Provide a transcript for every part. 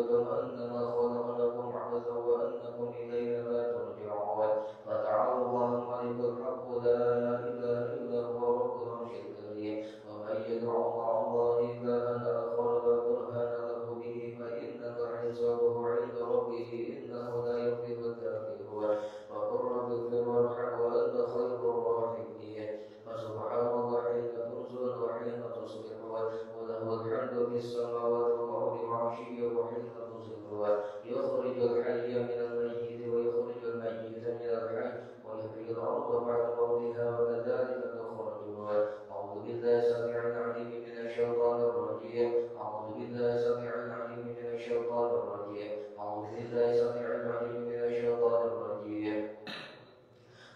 يحسبكم أنما خلقناكم عبثا وأنكم إلينا لا ترجعون فتعالى الله الملك الحق لا إله إلا هو رب العرش الكريم ومن يدع مع الله إلها آخر لا برهان له به فإنما حسابه عند ربه إنه لا يفلح الكافرون وقل رب اغفر وارحم وأنت خير الراحمين فسبحان الله حين تمسون وحين تصبحون وله الحمد في السماوات والأرض وعشيا وحين تظهرون يخرج الحي من الميت ويخرج الميت من الحي ويحيي الأرض بعد موتها وكذلك تخرجون أعوذ بالله السميع العليم من الشيطان الرجيم أعوذ بالله السميع العليم من الشيطان الرجيم أعوذ بالله السميع العليم من الشيطان الرجيم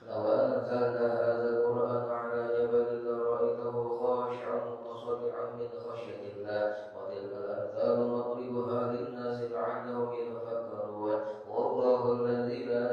لو أنزلنا هذا القرآن على جبل لرأيته خاشعا متصدعا من خشية الله وتلك الأمثال نضربها للناس لعلهم يتفكرون والله الذي لا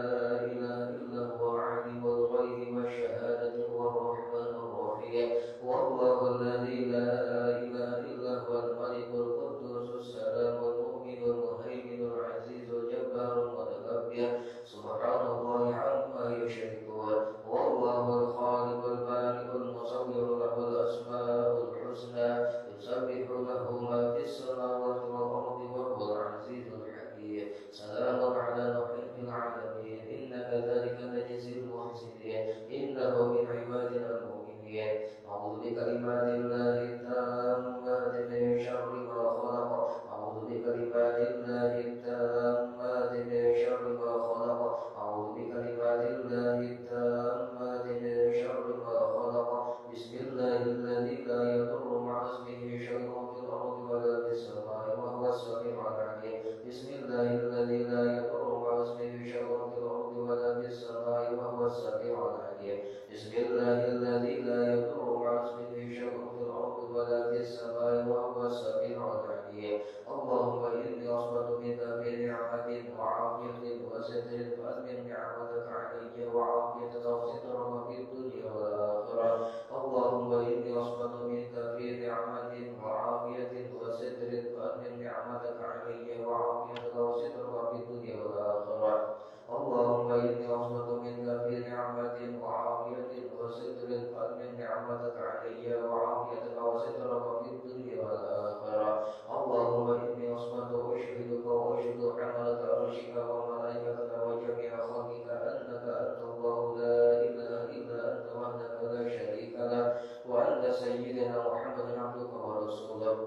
إله إلا هو عالم الغيب والشهادة هو الرحمن الرحيم والله الذي لا إله إلا هو الملك القدوس السلام المؤمن المهيمن العزيز الجبار المتكبر سبحان الله عما يشركون والله الخالق البارئ المصور له الأسماء الحسنى يسبح له ما في السماوات والأرض وهو العزيز الحكيم سلام على نوح في العالمين إن كذلك نجزي المحسنين إنه من عبادنا المؤمنين أعوذ بكلمات الله التامات من شر ما خلق أعوذ بكلمات الله التامات من شر ما خلق أعوذ بكلمات الله التامات من شر ما خلق بسم الله الذي لا يضر مع اسمه شيء في الأرض ولا في السماء وهو السميع العليم بسم الله الذي لا يضر مع اسمه شيء في الأرض ولا في السماء وهو السميع العليم بسم الله الذي لا يضر مع اسمه شيء في الأرض ولا في السماء وهو السميع العليم اللهم إني أصبت بك في نعمة وعافية وستر فأتمم نعمتك علي وعافيتك وسترك في الدنيا والآخرة اللهم إني أصبت بك في نعمة وعافية وستر فأتمم نعمتك علي وعافيتك وسترك في الدنيا والآخرة اللهم إني أصبت منك في نعمة وعافية وستر فأتمم نعمتك علي وعافيتك وسترك في الدنيا والآخرة اللهم إني أصبت أشهدك وأشهد حملة عرشك وملائكتك وجميع خلقك أنك أنت الله لا إله إلا أنت وحدك لا شريك لك وأن سيدنا محمد عبدك ورسولك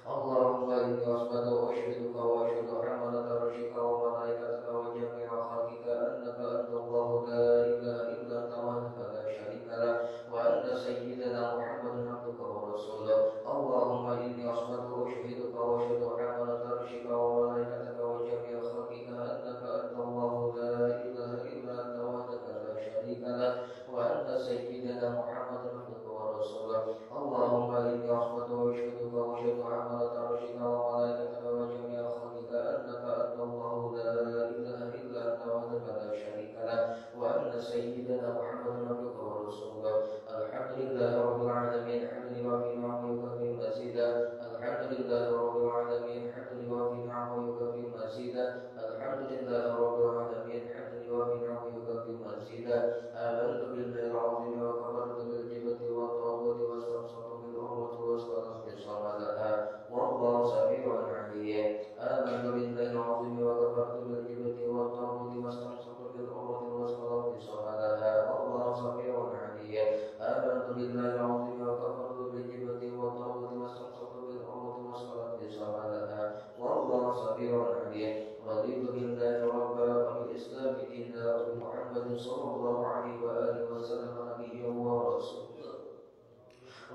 اللهم إني أصبت أشهدك وأشهد حملة عرشك وملائكتك وجميع خلقك أنك أنت الله لا إله إلا أنت وحدك لا شريك لك وأن سيدنا محمد عبدك ورسولك اللهم إني أصبت أشهدك وأشهد حملة عرشك وملائكتك وجميع خلقك أنك أنت الله لا إله إلا أنت وحدك لا شريك لك وأن سيدنا محمد عبدك ورسولك اللهم إني أصبت أشهدك وأشهد حملة عرشك وملائكتك وجميع خلقك أنك أنت الله لا إله إلا أنت وحدك لا شريك لك وأن سيدنا محمد عبدك ورسولك الحمد لله رب العالمين حمد وفي نعمه وفي مزيدا الحمد لله رب العالمين حمد وفي نعمه وفي مزيدا الحمد لله رب العالمين حمد وفي نعمه وفي مزيدا آمنت بالله العظيم وكفرت بالجبت والطاغوت واستمسكت بالعروة واستغفرت بصمدها والله سميع عليم آمنت بالله العظيم وكفرت بالجبت والطاغوت واستمسكت بالعروة واستغفرت بصمدها والله سميع عليم آمنت بالله العظيم وكفرت بالجبت والطاغوت واستمسكت بالعروة واستغفرت بصمدها والله سميع عليم رضيت بالله ربا وبالإسلام دينا وبمحمد صلى الله عليه وآله وسلم نبيا ورسولا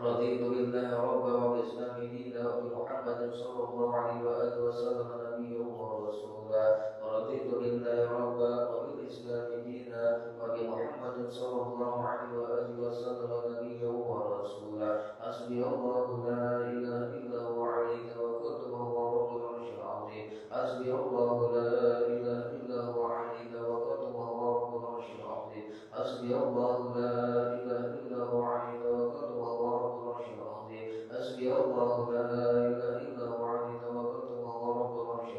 رضيت بالله ربا وبالإسلام دينا وبمحمد صلى الله عليه وآله وسلم نبيا ورسولا رضيت بالله ربا وبالإسلام دينا وبمحمد صلى الله عليه وآله وسلم نبيا ورسولا حسبي الله لا إله إلا هو عليه توكلت وهو رب العرش العظيم حسبي الله لا إله إلا هو عليه توكلت وهو رب العرش العظيم حسبي الله لا إله إلا هو عليه توكلت وهو رب العرش العظيم حسبي الله لا إله إلا هو عليه توكلت وهو رب العرش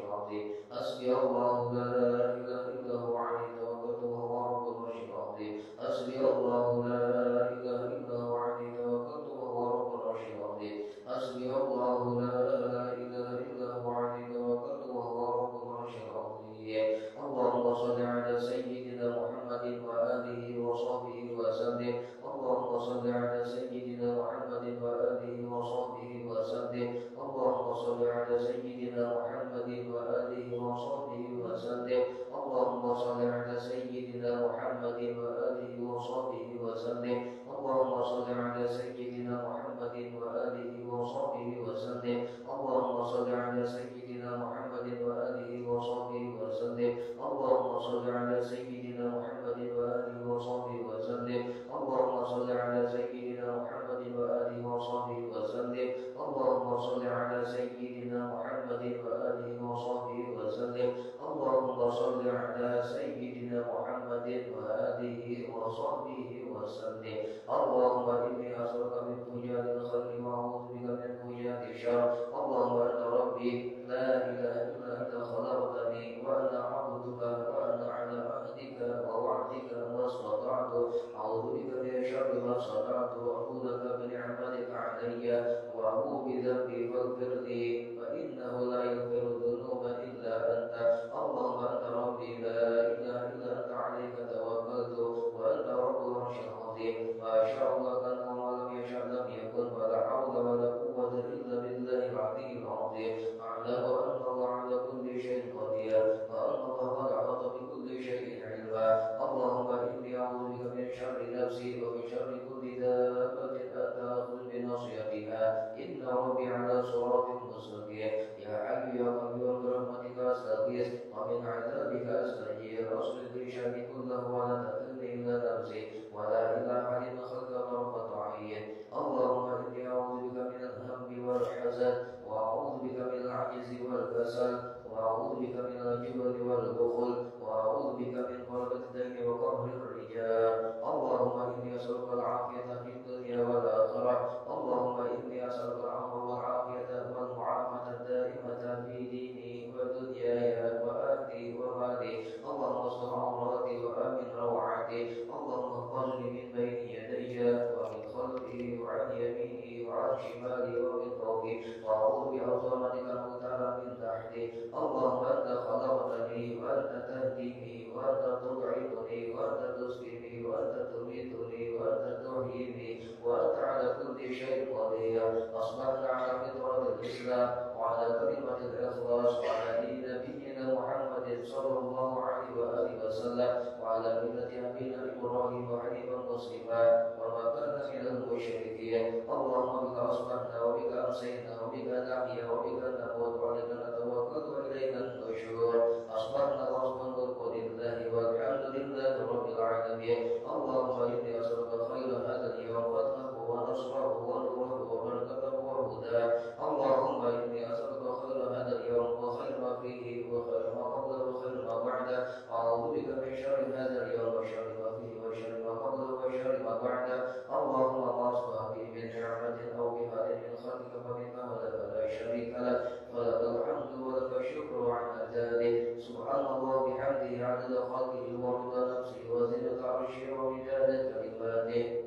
حسبي الله لا إله إلا هو عليه توكلت وهو رب العرش العظيم حسبي الله لا إله إلا هو عليه توكلت وهو رب العرش العظيم حسبي الله لا إله إلا هو عليه توكلت وهو رب العرش العظيم اللهم صل على سيدنا محمد وآله وصحبه وسلم اللهم صل على سيدنا محمد وآله وصحبه وسلم اللهم صل على سيدنا محمد وآله وصحبه وسلم اللهم صل على سيدنا محمد وآله وصحبه وسلم اللهم صل على سيدنا محمد وآله وصحبه وسلم اللهم صل على سيدنا محمد وآله وصحبه وسلم اللهم صل على سيدنا محمد وآله وصحبه وسلم اللهم صل على سيدنا محمد وآله وصحبه وسلم اللهم صل على سيدنا محمد وآله وصحبه وسلم اللهم صل على سيدنا محمد وآله وصحبه وسلم اللهم إني أسألك من فجار الخير وأعوذ بك من فجار الشر اللهم أنت ربي لا إله إلا أنت خلقتني وأنا عبدك وأنا على عهدك ووعدك ما استطعت أعوذ بك من شر ما صنعت وأعوذ بك بنعمتك علي وأبوء بذنبي فاغفر لي فإنه لا يغفر الذنوب إلا أنت اللهم أنت ربي لا إله إلا أنت عليك توكلت وأنت رب العرش العظيم ما شاء الله كان وما لم يشاء لم يكن ولا حول ولا قوة إلا بالله العلي العظيم أعلم أن الله على كل شيء قدير وأن الله قد أحاط بكل شيء علما اللهم إني أعوذ بك من شر نفسي ومن شر كل دابة أنت آخذ بناصيتها إن ربي على صراط مستقيم يا حي يا قيوم برحمتك أستغيث ومن عذابك أستجير أصلح لي شأني كله ولا تكلني إلى نفسي ولا إلى أحد خلق طرفة عين اللهم إني أعوذ بك من الهم والحزن وأعوذ بك من العجز والكسل وأعوذ بك من الجبن والبخل وأعوذ بك من غلبة الدين وقهر الرجال اللهم إني أسألك العافية في الدنيا والآخرة اللهم إني أسألك العفو والعافية والمعافاة الدائمة في ديني ودنياي وأهلي ومالي اللهم استر عوراتي وآمن روعاتي اللهم احفظني من بين يدي ومن خلفي وعن يميني وعن شمالي ومن فوقي وأعوذ بعظمتك المغتال من تحتي اللهم أنت خلقتني وأنت تهديني وأنت تطعمني وأنت تسقيني وأنت تميتني وأنت تحييني وأنت على كل شيء قدير أصبحنا على فطرة الإسلام وعلى كلمة الإخلاص وعلى دين نبينا محمد صلى الله عليه وآله وسلم وعلى ملة أبينا إبراهيم حنيفا مسلما وما كان من المشركين اللهم بك أصبحنا وبك أمسينا وبك نحيا وبك نموت وعليك نتوكل وإليك النشور أصبحنا وأصبح الملك لله والحمد لله رب العالمين اللهم إني أسألك خير هذا اليوم وفضله ونصره ونوره وبركته وهداه اللهم إني أسألك خير هذا اليوم وخير ما فيه وخير ما قبله وخير ما بعده أعوذ بك من شر هذا اليوم وشر ما فيه وشر ما قبله وشر ما بعده اللهم ما أصبح بي من نعمة أو بهاد من خلقك فمنك ولك لا شريك لك ولك الحمد ولك الشكر على ذلك سبحان الله بحمده عدد خلقه ورضا نفسه وزنة عرشه ومداد كلماته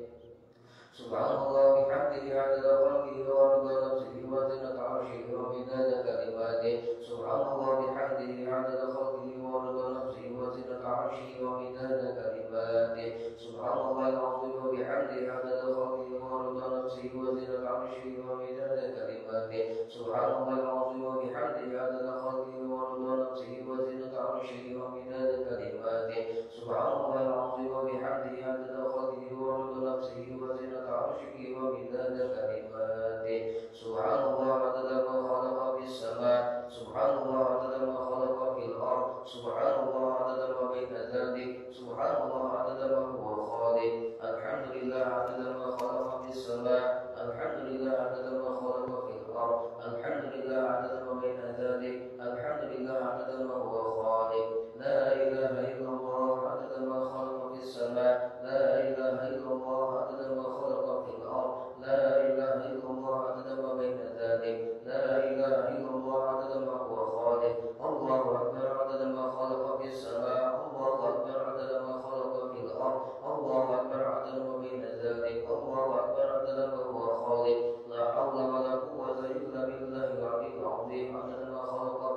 سبحان الله بحمده عدد خلقه ورضا نفسه وزنة عرشه ومداد كلماته سبحان الله بحمده عدد خلقه ورضا نفسه وزنة عرشه ومداد كلماته سبحان الله العظيم وبحمده عدد خلقه ورضا نفسه وزنة عرشه ومداد كلماته سبحان الله العظيم وبحمده عدد خلقه ورضا نفسه وزنة عرشه ومداد كلماته سبحان الله العظيم وبحمده عدد خلقه ورضا نفسه وزنة عرشه ومداد كلماته سبحان الله عدد ما خلق في السماء سبحان الله عدد ما خلق في الأرض سبحان الله عدد ما بين ذلك سبحان الله عدد ما هو خالق الحمد لله عدد ما خلق في السماء الحمد لله عدد ما خلق في الأرض الحمد لله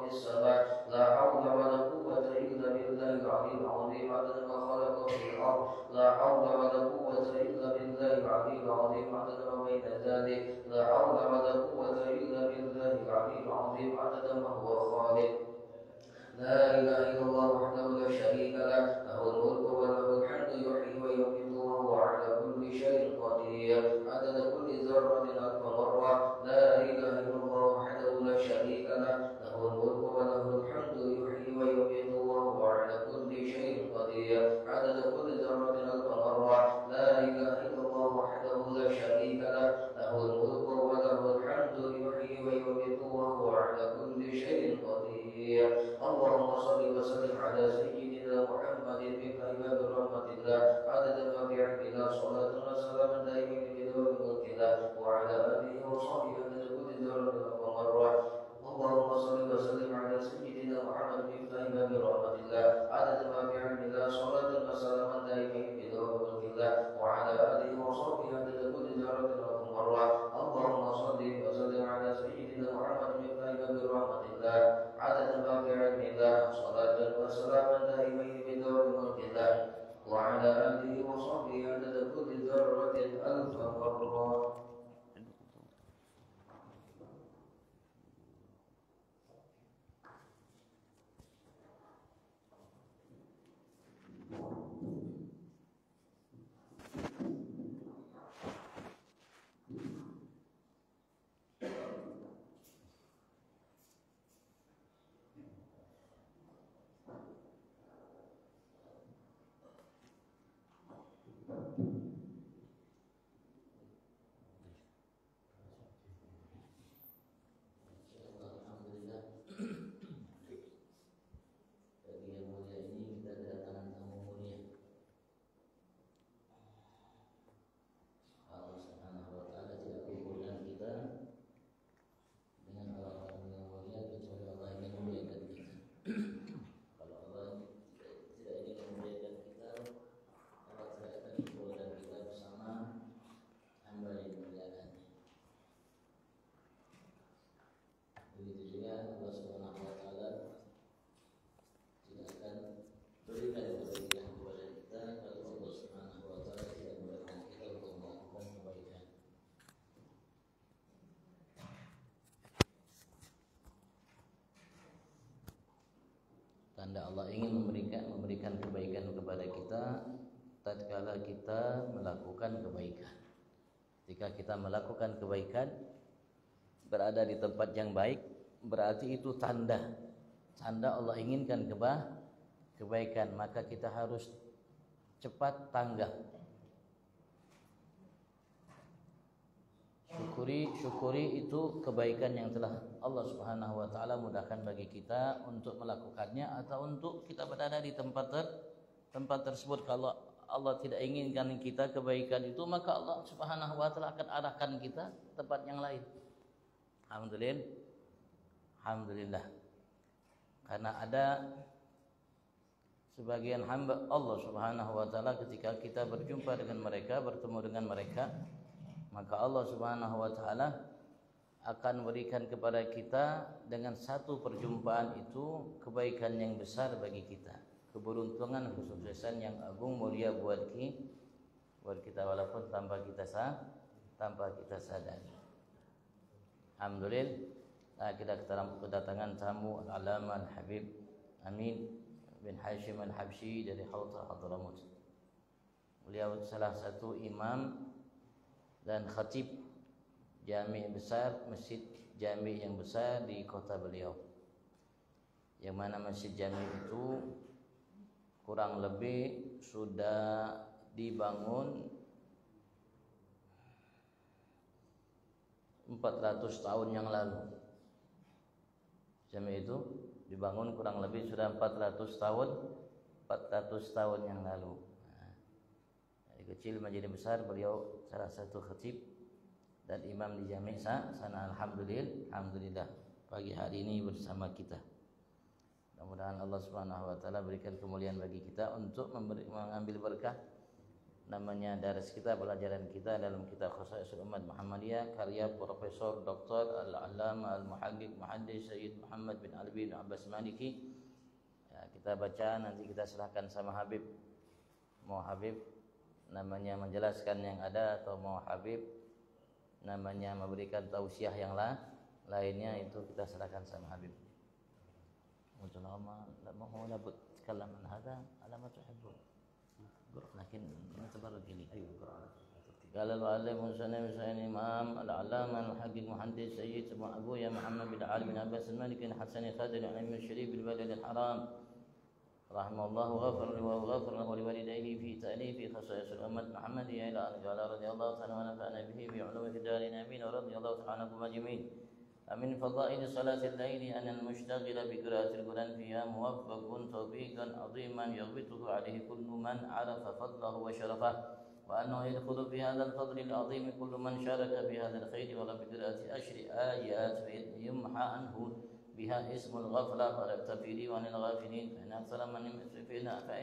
في السماء لا حول ولا قوة إلا بالله العلي العظيم عدد ما خلق في الأرض لا حول ولا قوة إلا بالله العلي العظيم عدد ما بين ذلك لا حول ولا قوة إلا بالله العلي العظيم عدد ما هو خالق لا إله إلا الله وحده لا شريك له له الملك وله الحمد يحيي ويميت وهو على كل شيء قدير عدد كل ذرة ألف مرة لا إله إلا الله وحده لا شريك له له الملك وله الحمد يحيي ويميت وهو على كل شيء قدير عدد كل ذرة ألف مرة لا إله إلا الله وحده لا شريك له له الملك وله الحمد يحيي ويميت وهو على كل شيء قدير اللهم صل وسلم على سيدنا محمد بفهم برحمة الله عدد ما في علم الله صلاة وسلاما دائمين بدون ملك الله وعلى آله وصحبه عدد كل ذرة ومرة اللهم صل وسلم على سيدنا محمد بفهم برحمة الله عدد ما في علم الله صلاة وسلاما دائمين بدون ملك الله وعلى آله وصحبه عدد كل ذرة ومرة اللهم صل وسلم على سيدنا محمد بفهم برحمة الله عدد ما في علم الله صلاة وسلاما دائمين بدون ملك الله وعلى آله وصحبه عدد كل ذرة ألف مرة tanda Allah ingin memberikan kebaikan kepada kita tatkala kita melakukan kebaikan. Ketika kita melakukan kebaikan, berada di tempat yang baik, berarti itu tanda Allah inginkan kebaikan, maka kita harus cepat tanggap. Syukuri itu kebaikan yang telah Allah Subhanahu wa taala mudahkan bagi kita untuk melakukannya atau untuk kita berada di tempat tersebut. Kalau Allah tidak inginkan kita kebaikan itu, maka Allah Subhanahu wa taala akan arahkan kita ke tempat yang lain. Alhamdulillah. Karena ada sebagian hamba Allah Subhanahu wa taala ketika kita berjumpa dengan mereka, bertemu dengan mereka, maka Allah Subhanahu wa taala akan berikan kepada kita dengan satu perjumpaan itu kebaikan yang besar bagi kita, keberuntungan, kesuksesan yang agung mulia buat kita walaupun tanpa kita sadari. Alhamdulillah, kita kedatangan tamu Al-Alama Al-Habib Amin bin Hashim Al-Habsyi dari Hauta Hadramut. Beliau salah satu imam dan khatib jami' besar, masjid jami' yang besar di kota beliau, yang mana masjid jami' itu kurang lebih sudah dibangun 400 tahun yang lalu. Jami' itu dibangun kurang lebih sudah 400 tahun yang lalu. Dari kecil menjadi besar, beliau salah satu khatib dan imam di jami' sana. Alhamdulillah pagi hari ini bersama kita. Mudah-mudahan Allah Subhanahu wa taala berikan kemuliaan bagi kita untuk mengambil berkah namanya daras kita, pelajaran kita dalam kitab Khosaisul Ummah Muhammadiyah karya Profesor Dr. Al-Allamah Al-Muhaqqiq Muhaddits Sayyid Muhammad bin Ali bin Abbas Maliki. Ya, kita baca, nanti kita serahkan sama Habib. Mau Habib namanya menjelaskan yang ada, atau mau Habib namanya memberikan tausiah yang lainnya, itu kita serahkan sama Habib. Mujallama la mau labud takalam an hada ala ma tuhibbun. Lakin natabarraj li ayu qira'ah. قال المؤلف مسلم حسين الإمام العلامة المحقق محدث سيد أبويا محمد بن علي بن عباس المالك بن حسن خادم العلم الشريف بالبلد الحرام رحمه الله وغفر له وغفر له ولوالديه في تأليف خصائص الأمة محمدية إلى أن قال رضي الله تعالى ونفعنا به بعلوم في الدار آمين ورضي الله تعالى عنكم أجمعين. من فضائل صلاة الليل أن المشتغل بقراءة القرآن فيها موفق توفيقا عظيما يغبطه عليه كل من عرف فضله وشرفه، وأنه يدخل في هذا الفضل العظيم كل من شارك في هذا الخير ولو بقراءة 10 آيات يمحى عنه بها اسم الغفلة فلبت في ديوان الغافلين، فإن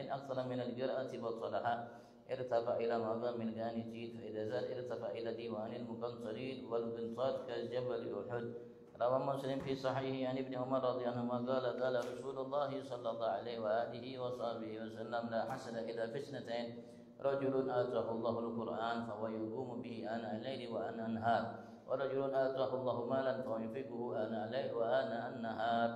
أكثر من القراءة بطلها ارتفع إلى مقام القانتين، فإذا زاد ارتفع إلى ديوان المقنطرين والقنطار كالجبل أحد. روى مسلم في صحيحه عن ابن عمر رضي الله عنهما قال قال رسول الله صلى الله عليه وآله وصحبه وسلم لا حسد إلا في اثنتين رجل آتاه الله القرآن فهو يقوم به آناء الليل وآناء النهار، ورجل آتاه الله مالا فهو ينفقه آناء الليل وآناء النهار.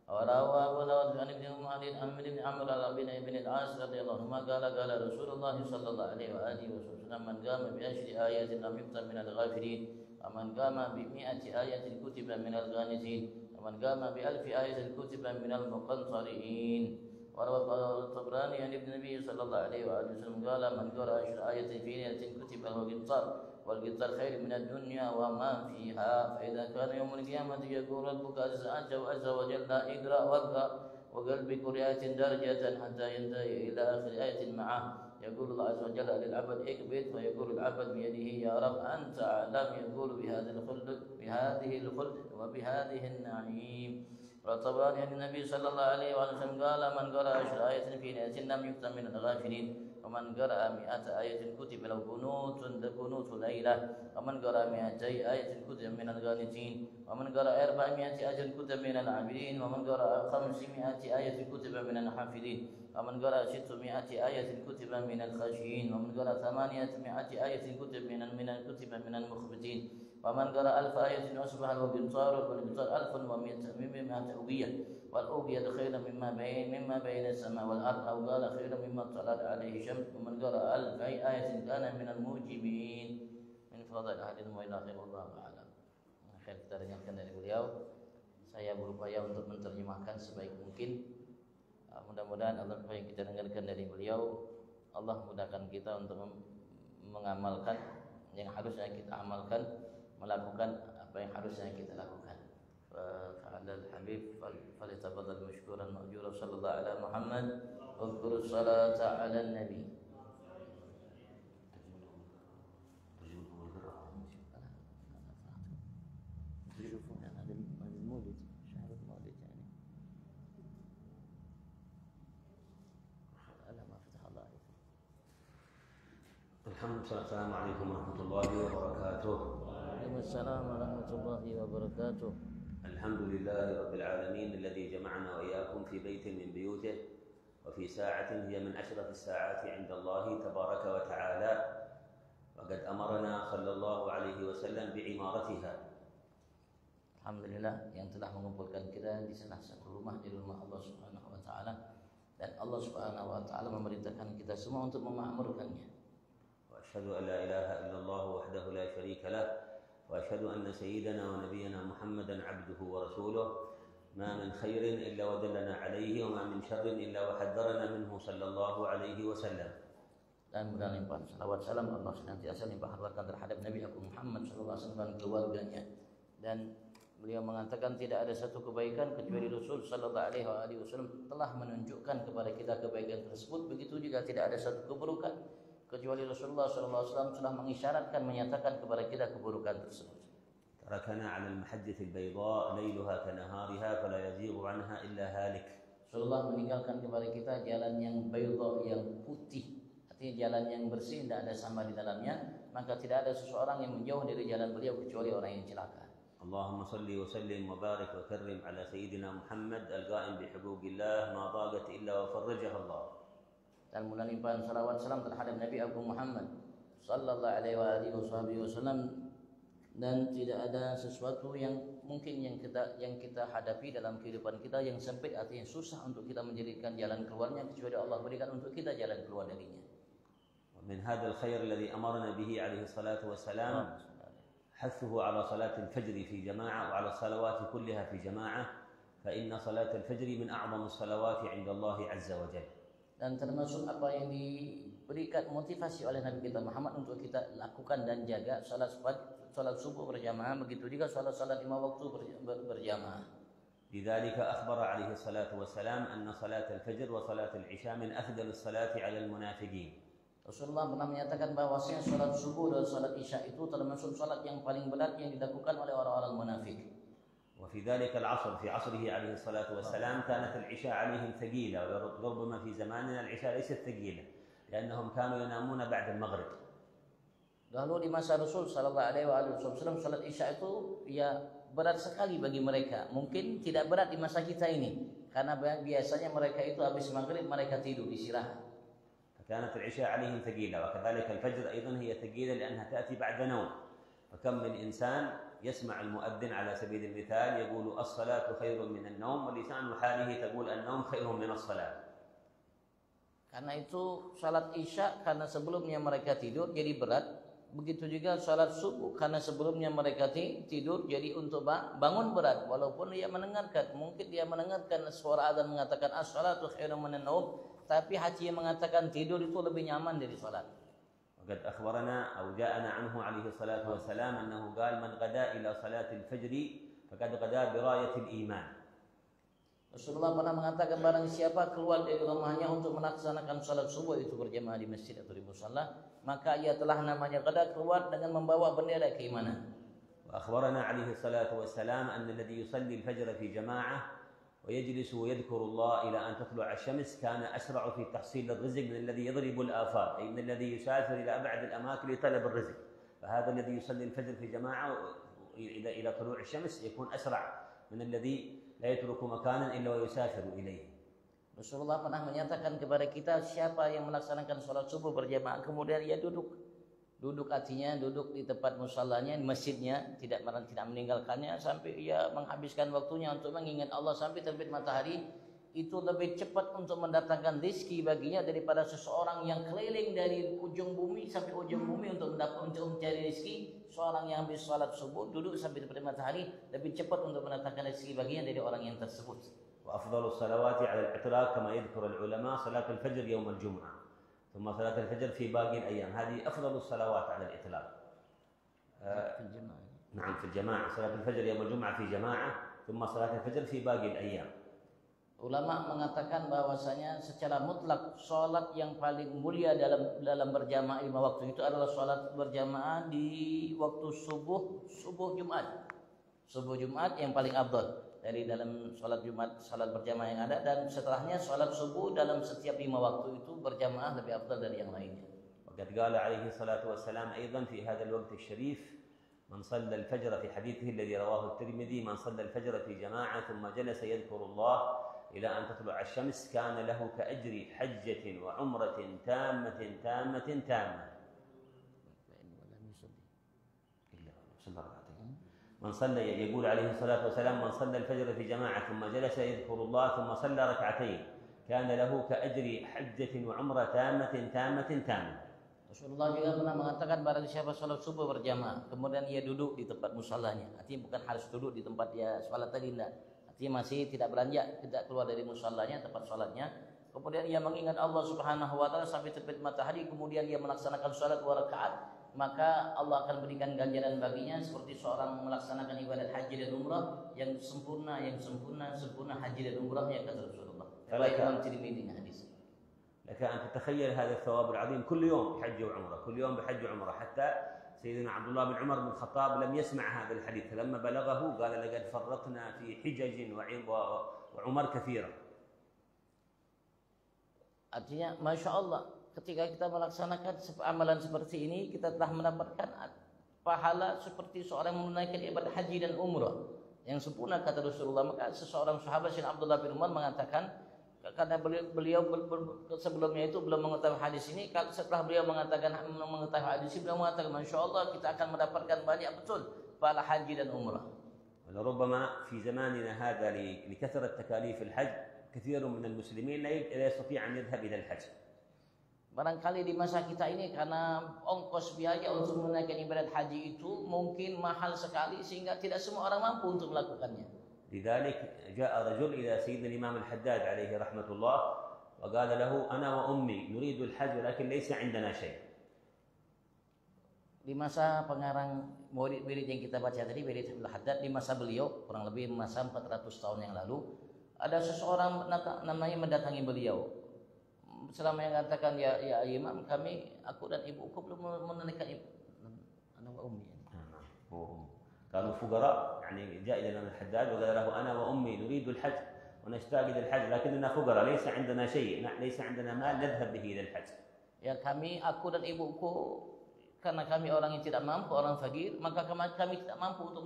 وروى أبو داود عن ابن عمرو بن العاص رضي الله عنهما قال قال رسول الله صلى الله عليه وآله وسلم من قام ب10 آيات لم يكتب من الغافلين، ومن قام ب100 آية كتب من القانتين، ومن قام ب1000 آية كتب من المقنطرين. وروى الطبراني عن ابن النبي صلى الله عليه وآله وسلم قال من قرأ 10 آيات في ليلة كتب له قنطار، والقنطار خير من الدنيا وما فيها. فإذا كان يوم القيامة يقول ربك عز وجل اقرأ واقرأ وقلبي قرئات درجة حتى ينتهي إلى آخر آية معه، يقول الله عز وجل للعبد اقبض، فيقول العبد بيده يا رب أنت أعلم، يقول بهذه الخلد وبهذه النعيم. والطبراني عن النبي صلى الله عليه وسلم قال من قرأ 10 آيات في ليلة لم يكتب من الغافلين، ومن قرأ 100 آية كتب له قنوت ليلة، ومن قرأ 200 آية كتب من القانتين، ومن قرأ 400 آية كتب من العابدين، ومن قرأ 500 آية كتب من الحافظين، ومن قرأ 600 آية كتب من الخاشعين، ومن قرأ 800 آية كتب من المخبتين، ومن قرأ 1000 آية أصبح له قنطار، والقنطار 1100 أوقية، والأوقية خير مما بين السماء والأرض، أو قال خير مما طلعت عليه الشمس، ومن قرأ 1000 آية كان من الموجبين. من فضل أهل المؤمنين والله أعلم. Akhir kita dengarkan dari beliau. Saya berupaya untuk menerjemahkan sebaik mungkin. Mudah-mudahan Allah apa yang kita dengarkan dari beliau, Allah mudahkan kita untuk mengamalkan yang harusnya kita amalkan, melakukan apa yang harusnya kita lakukan. فعلى الحبيب فليتفضل مشكورا مأجورا صلى الله على محمد واذكر الصلاة على النبي. السلام عليكم ورحمة الله وبركاته. وعليكم السلام ورحمة الله وبركاته. الحمد لله رب العالمين الذي جمعنا وإياكم في بيت من بيوته وفي ساعة هي من أشرف الساعات عند الله تبارك وتعالى، وقد أمرنا صلى الله عليه وسلم بعمارتها. Alhamdulillah yang telah mengumpulkan kita di salah satu rumah di rumah Allah Subhanahu wa taala, dan Allah Subhanahu wa taala memerintahkan kita semua untuk memakmurkannya. وأشهد أن لا إله إلا الله وحده لا شريك له، وأشهد أن سيدنا ونبينا محمدا عبده ورسوله، ما من خير إلا ودلنا عليه، وما من شر إلا وحذرنا منه صلى الله عليه وسلم. Dan mudah-mudahan limpahan salawat salam Allah senantiasa limpahkan terhadap Nabi Muhammad SAW dan keluarganya. Dan beliau mengatakan tidak ada satu kebaikan kecuali Rasul sallallahu alaihi wasallam telah menunjukkan kepada kita kebaikan tersebut. Begitu juga tidak ada satu keburukan kecuali Rasulullah sallallahu alaihi wasallam telah mengisyaratkan, menyatakan kepada kita keburukan tersebut. تركنا على المحجة البيضاء ليلها كنهارها فلا يزيغ عنها إلا هالك. Rasulullah meninggalkan kepada kita jalan yang baydha, yang putih. Artinya jalan yang bersih, tidak ada sampah di dalamnya, maka tidak ada seseorang yang menjauh dari jalan beliau kecuali orang yang celaka. اللهم صل وسلم وبارك وكرم على سيدنا محمد القائم بحقوق الله ما ضاقت إلا وفرجها الله. Dan melimpahkan salawat salam terhadap Nabi Abu Muhammad sallallahu alaihi wasallam, dan tidak ada sesuatu yang mungkin yang kita hadapi dalam kehidupan kita yang sempit, artinya susah untuk kita menjadikan jalan keluarnya, kecuali Allah berikan untuk kita jalan keluar darinya. ومن هذا الخير الذي أمرنا به عليه الصلاة والسلام حثه على صلاة الفجر في جماعة وعلى الصلوات كلها في جماعة، فإن صلاة الفجر من أعظم الصلوات عند الله عز وجل. Dan termasuk apa yang diberikan motivasi oleh Nabi kita Muhammad untuk kita lakukan dan jaga salat subuh berjamaah, begitu juga salat 5 waktu berjamaah. لذلك أخبر عليه الصلاة والسلام أن صلاة الفجر وصلاة العشاء من أفضل الصلاة على المنافقين. Rasulullah pernah menyatakan bahwasanya salat subuh dan salat isya itu termasuk salat yang paling berat yang dilakukan oleh orang-orang munafik. وفي ذلك العصر في عصره عليه الصلاة والسلام كانت العشاء عليهم ثقيلة، وربما في زماننا العشاء ليست ثقيلة لأنهم كانوا ينامون بعد المغرب. Dahulu di masa Rasul sallallahu alaihi wasallam salat isya itu ya berat sekali bagi mereka. Mungkin tidak berat di masa kita ini karena biasanya mereka itu habis maghrib mereka tidur istirahat. كانت العشاء عليهم ثقيلة، وكذلك الفجر أيضا هي ثقيلة لأنها تأتي بعد نوم، فكم من إنسان يسمع المؤذن على سبيل المثال يقول الصلاة خير من النوم، ولسان حاله تقول النوم خير من الصلاة. Karena itu salat isya karena sebelumnya mereka tidur jadi berat, begitu juga salat subuh karena sebelumnya mereka tidur jadi untuk bangun berat, walaupun dia mendengarkan, mungkin dia mendengarkan suara adzan mengatakan as-salatu khairun minan naum, tapi hati yang mengatakan tidur itu lebih nyaman dari salat. وقد أخبرنا أو جاءنا عنه عليه الصلاة والسلام أنه قال من غدا إلى صلاة الفجر فقد غدا براية الإيمان. Rasulullah pernah mengatakan barang siapa keluar dari rumahnya untuk melaksanakan salat subuh itu berjamaah di masjid atau di musalla, maka ia telah namanya gada keluar dengan membawa bendera keimanan. وأخبرنا عليه الصلاة والسلام أن الذي يصلي الفجر في جماعة ويجلس ويذكر الله إلى أن تطلع الشمس كان أسرع في تحصيل الرزق من الذي يضرب الآفاق، أي من الذي يسافر إلى أبعد الأماكن لطلب الرزق. فهذا الذي يصلي الفجر في جماعة إلى طلوع الشمس يكون أسرع من الذي لا يترك مكانا إلا ويسافر إليه. Rasulullah pernah menyatakan kepada kita siapa yang melaksanakan sholat subuh berjamaah kemudian ia duduk artinya duduk di tempat musallanya, di masjidnya, tidak meninggalkannya sampai ia menghabiskan waktunya untuk mengingat Allah sampai terbit matahari, itu lebih cepat untuk mendatangkan rezeki baginya daripada seseorang yang keliling dari ujung bumi sampai ujung bumi untuk mencari rezeki. Seorang yang habis salat subuh duduk sampai terbit matahari lebih cepat untuk mendatangkan rezeki baginya dari orang yang tersebut. وأفضل الصلوات على الإطلاق كما يذكر العلماء صلاة الفجر يوم الجمعة، ثم صلاة الفجر في باقي الأيام، هذه أفضل الصلوات على الإطلاق. نعم في الجماعة، صلاة الفجر يوم الجمعة في جماعة، ثم صلاة الفجر في باقي الأيام. Ulama mengatakan bahwasanya secara mutlak salat yang paling mulia dalam berjamaah 5 waktu itu adalah salat berjamaah di waktu subuh Jumat. Subuh Jumat yang paling afdal dari dalam salat Jumat, salat berjamaah yang ada, dan setelahnya salat subuh dalam setiap 5 waktu itu berjamaah lebih afdal dari yang lainnya. وقد قال عليه الصلاة والسلام أيضا في هذا الوقت الشريف من صلى الفجر في حديثه الذي رواه الترمذي من صلى الفجر في جماعة ثم جلس يذكر الله إلى أن تطلع الشمس كان له كأجر حجة وعمرة تامة تامة تامة. من صلى يقول عليه الصلاة والسلام من صلى الفجر في جماعة ثم جلس يذكر الله ثم صلى ركعتين كان له كأجر حجة وعمرة تامة تامة تامة. Rasulullah juga pernah mengatakan barang siapa salat subuh berjamaah kemudian ia duduk di tempat musallanya, artinya bukan harus duduk di tempat dia salat tadi, tidak, artinya masih tidak beranjak, tidak keluar dari musallanya, tempat salatnya, kemudian ia mengingat Allah Subhanahu wa taala sampai terbit matahari, kemudian ia melaksanakan salat 2 rakaat, maka Allah akan berikan ganjaran baginya seperti seorang melaksanakan ibadat haji dan umrah yang sempurna haji dan umrahnya, kata Rasulullah. Baik Imam Tirmidzi hadis. لك أن تتخيل هذا الثواب العظيم كل يوم بحج وعمرة، كل يوم بحج وعمرة، حتى سيدنا عبد الله بن عمر بن الخطاب لم يسمع هذا الحديث، فلما بلغه قال لقد فرطنا في حجج وعمر كثيرة. Artinya Masya Allah, ketika kita melaksanakan amalan seperti ini, kita telah mendapatkan pahala seperti seorang menunaikan ibadah haji dan umrah yang sempurna, kata Rasulullah. Maka seseorang sahabat Sayyidina Abdullah bin Umar mengatakan, karena beliau sebelumnya itu belum mengetahui hadis ini, setelah beliau mengetahui hadis ini, beliau mengatakan, Masya Allah, kita akan mendapatkan banyak betul pahala haji dan umrah. ولربما في زماننا هذا لكثرة تكاليف الحج كثير من المسلمين لا يستطيع أن يذهب إلى الحج. Barangkali di masa kita ini karena ongkos biaya untuk menunaikan ibadat haji itu mungkin mahal sekali sehingga tidak semua orang mampu untuk melakukannya. لذلك جاء رجل إلى سيدنا الإمام الحداد عليه رحمة الله وقال له أنا وأمي نريد الحج ولكن ليس عندنا شيء. Di masa pengarang wirid yang kita baca tadi, wirid Al-Haddad, di masa beliau kurang lebih masa 400 tahun yang lalu, ada seseorang namanya mendatangi beliau. Selama yang mengatakan, ya Imam, aku dan ibuku belum menunaikan anak wa ummi. كانوا فقراء يعني جاء إلى الإمام الحداد وقال له أنا وأمي نريد الحج ونشتاق إلى الحج لكننا فقراء ليس عندنا شيء ليس عندنا مال نذهب به إلى الحج. Ya aku dan ibuku, karena kami orang yang tidak mampu, orang fakir, maka kami tidak mampu untuk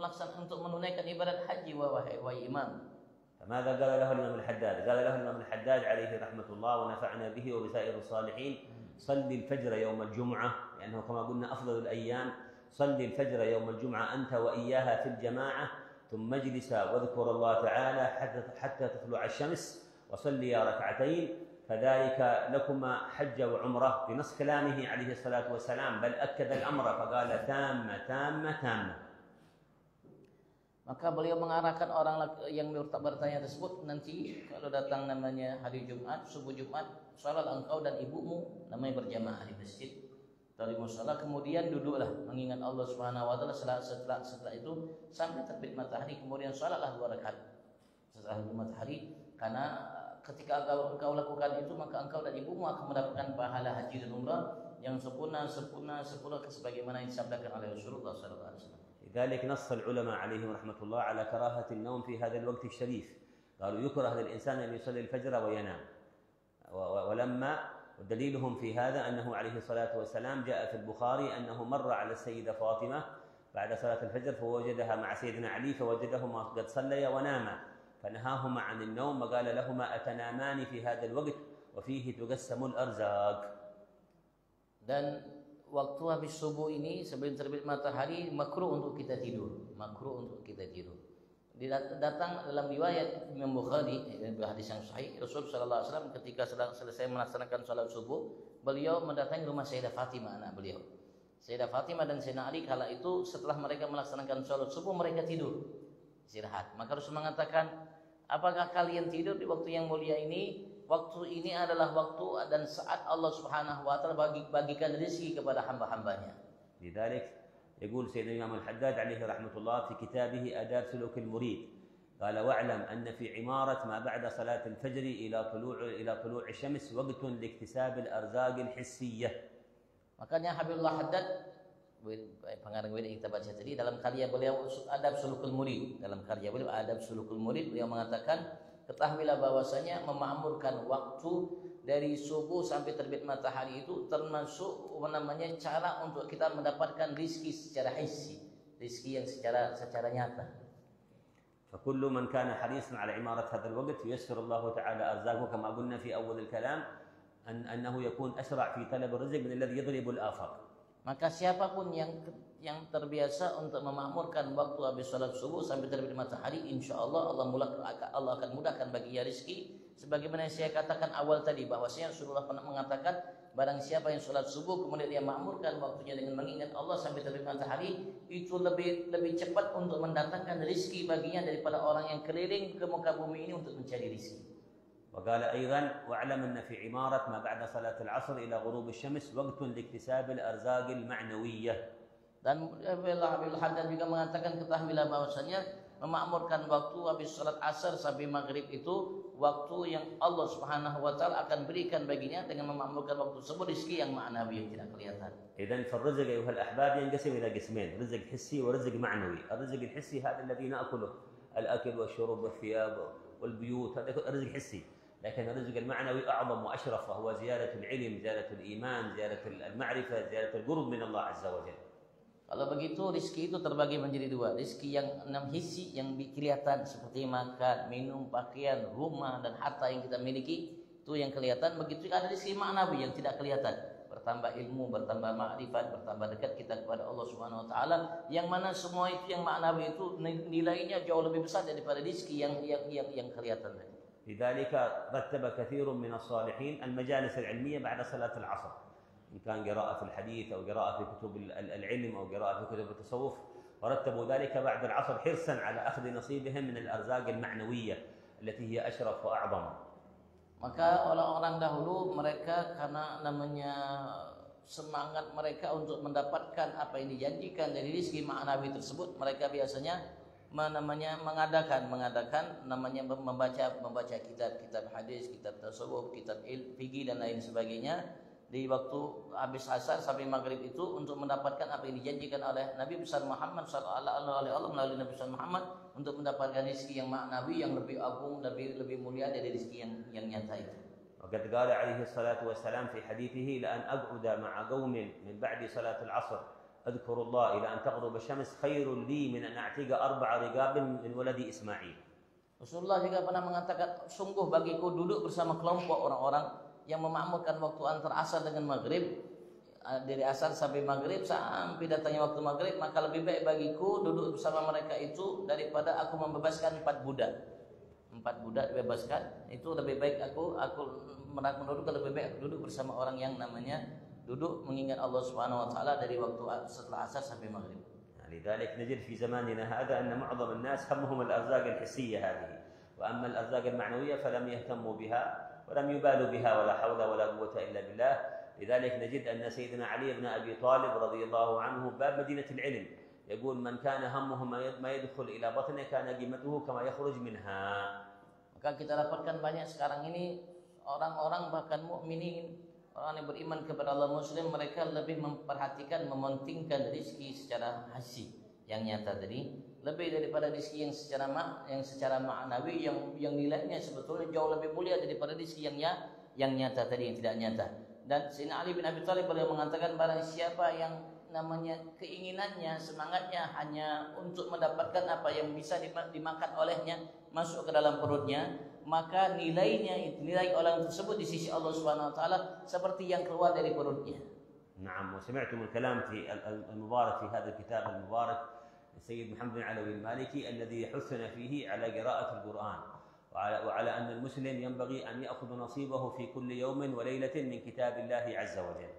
menunaikan ibadat haji wahai imam. فماذا قال له الإمام الحداد؟ قال له الإمام الحداد عليه رحمة الله ونفعنا به وبسائر الصالحين صل الفجر يوم الجمعة لأنه كما قلنا أفضل الأيام، صل الفجر يوم الجمعة أنت وإياها في الجماعة ثم اجلس واذكر الله تعالى حتى تطلع الشمس وصلي ركعتين فذلك لكما حج وعمرة، بنص كلامه عليه الصلاة والسلام، بل أكد الأمر فقال تامة تامة تامة. Maka beliau mengarahkan orang yang bertanya tersebut, nanti kalau datang namanya hari Jumat, subuh Jumat, salat engkau dan ibumu namanya berjamaah di masjid atau di musala, kemudian duduklah mengingat Allah Subhanahu wa taala. Setelah itu sampai terbit matahari, kemudian salatlah 2 rakaat setelah matahari, karena ketika engkau lakukan itu maka engkau dan ibumu akan mendapatkan pahala haji dan umrah yang sempurna sebagaimana yang disabdakan oleh Rasulullah sallallahu alaihi wasallam. لذلك نص العلماء عليهم رحمة الله على كراهة النوم في هذا الوقت الشريف. قالوا يكره للإنسان أن يصلي الفجر وينام، ولما ودليلهم في هذا أنه عليه الصلاة والسلام جاء في البخاري أنه مر على السيدة فاطمة بعد صلاة الفجر فوجدها مع سيدنا علي فوجدهما قد صليا وناما فنهاهما عن النوم وقال لهما أتنامان في هذا الوقت وفيه تقسم الأرزاق. Dan waktu habis subuh ini sebelum terbit matahari makruh untuk kita tidur, Datang dalam riwayat Imam Bukhari, hadis yang sahih, Rasul sallallahu alaihi wasallam ketika selesai melaksanakan salat subuh, beliau mendatangi rumah Sayyidah Fatimah, anak beliau. Sayyidah Fatimah dan Sayyidina Ali kala itu setelah mereka melaksanakan salat subuh mereka tidur, istirahat. Maka Rasul mengatakan, apakah kalian tidur di waktu yang mulia ini? Waktu ini adalah waktu dan saat Allah Subhanahu wa taala bagikan rezeki kepada hamba-hambanya. لذلك يقول سيدنا الإمام الحداد عليه رحمة الله في كتابه آداب سلوك المريد، قال واعلم أن في عمارة ما بعد صلاة الفجر إلى طلوع الشمس وقت لاكتساب الأرزاق الحسية. Makanya Habibullah Haddad, pengarang yang kita baca tadi, dalam karya beliau Adab Sulukul Murid, beliau mengatakan, ketahuilah bahwasanya memakmurkan waktu dari subuh sampai terbit matahari itu termasuk namanya cara untuk kita mendapatkan rizki secara hissi, rizki yang secara nyata. فكل من كان حريصا على عمارة هذا الوقت ييسر الله تعالى أرزاقه كما قلنا في أول الكلام أنه يكون أسرع في طلب الرزق من الذي يضرب الآفاق. Maka siapapun yang terbiasa untuk memakmurkan waktu habis salat subuh sampai terbit matahari, insya Allah Allah akan mudahkan baginya rezeki. Sebagaimana yang saya katakan awal tadi, bahwasanya Rasulullah pernah mengatakan, barang siapa yang salat subuh kemudian dia makmurkan waktunya dengan mengingat Allah sampai terbit matahari, itu lebih cepat untuk mendatangkan rezeki baginya daripada orang yang keliling ke muka bumi ini untuk mencari rezeki. وقال أيضا واعلم أن في عمارة ما بعد صلاة العصر إلى غروب الشمس وقت لاكتساب الأرزاق المعنوية. Dan Habibullah Haddad juga mengatakan, ketahuilah bahwasanya memakmurkan waktu habis salat asar sampai maghrib itu waktu yang Allah Subhanahu wa taala akan berikan baginya dengan memakmurkan waktu tersebut rezeki yang ma'nawi yang tidak kelihatan. إذن فالرزق أيها الأحباب ينقسم إلى قسمين، رزق حسي ورزق معنوي. الرزق الحسي هذا الذي نأكله، الأكل والشرب والثياب والبيوت، هذا رزق حسي. لكن الرزق المعنوي أعظم وأشرف، وهو زيادة العلم، زيادة الإيمان، زيادة المعرفة، زيادة القرب من الله عز وجل. Kalau begitu rizki itu terbagi menjadi dua. Rizki yang 6 hissi yang kelihatan seperti makan, minum, pakaian, rumah dan harta yang kita miliki, itu yang kelihatan. Begitu ada rizki maknawi yang tidak kelihatan. Bertambah ilmu, bertambah makrifat, bertambah dekat kita kepada Allah Subhanahu wa taala, yang mana semua itu yang maknawi itu nilainya jauh lebih besar daripada rizki yang kelihatan tadi. لذلك رتب كثير من الصالحين المجالس العلمية بعد صلاة العصر، إن كان قراءة في الحديث أو قراءة في كتب العلم أو قراءة في كتب التصوف، ورتبوا ذلك بعد العصر حرصا على أخذ نصيبهم من الأرزاق المعنوية التي هي أشرف وأعظم. Maka orang-orang dahulu mereka karena namanya semangat mereka untuk mendapatkan apa yang dijanjikan dari rezeki maknawi tersebut, mereka biasanya mengadakan namanya membaca kitab hadis, kitab tasawuf, kitab fikih dan lain sebagainya di waktu habis asar sampai maghrib itu untuk mendapatkan apa yang dijanjikan oleh Nabi besar Muhammad sallallahu alaihi wasallam melalui Nabi besar Muhammad untuk mendapatkan rezeki yang maknawi yang lebih agung, lebih mulia dari rezeki yang nyata itu. وقد قال عليه الصلاة والسلام في حديثه: لأن أقعد مع قوم من بعد صلاة العصر أذكر الله إلى أن تغرب الشمس خير لي من أن أعتق 4 رقاب من ولد إسماعيل. Rasulullah juga pernah mengatakan, sungguh bagiku duduk bersama kelompok orang-orang yang memakmurkan waktu antara asar dengan maghrib, dari asar sampai maghrib sampai datangnya waktu maghrib, maka lebih baik bagiku duduk bersama mereka itu daripada aku membebaskan 4 budak. 4 budak dibebaskan, itu lebih baik aku menurut lebih baik duduk bersama orang yang namanya duduk mengingat Allah Subhanahu wa taala dari waktu setelah asar sampai maghrib. لذلك نجد في زماننا هذا أن معظم الناس همهم الأرزاق الحسية هذه، وأما الأرزاق المعنوية فلم يهتموا بها ولم يبالوا بها ولا حول ولا قوة إلا بالله. لذلك نجد أن سيدنا علي بن أبي طالب رضي الله عنه باب مدينة العلم يقول: من كان همه ما يدخل إلى بطنه كان قيمته كما يخرج منها. Maka kita dapatkan banyak sekarang ini orang-orang bahkan mukminin, orang yang beriman kepada Allah Muslim, mereka lebih memperhatikan, mementingkan rezeki secara hasi yang nyata tadi lebih daripada rezeki yang secara maknawi yang nilainya sebetulnya jauh lebih mulia daripada rezeki yang nyata tadi, yang tidak nyata. Dan Sayyidina Ali bin Abi Thalib beliau mengatakan, barang siapa yang namanya keinginannya, semangatnya hanya untuk mendapatkan apa yang bisa dimakan olehnya masuk ke dalam perutnya, maka nilainya, nilai orang tersebut di sisi Allah Subhanahu wa taala seperti yang keluar dari perutnya. نعم. وسمعتم الكلام في المبارك في هذا الكتاب المبارك السيد محمد بن علوي المالكي الذي يحثنا فيه على قراءة القرآن وعلى أن المسلم ينبغي أن يأخذ نصيبه في كل يوم وليلة من كتاب الله عز وجل.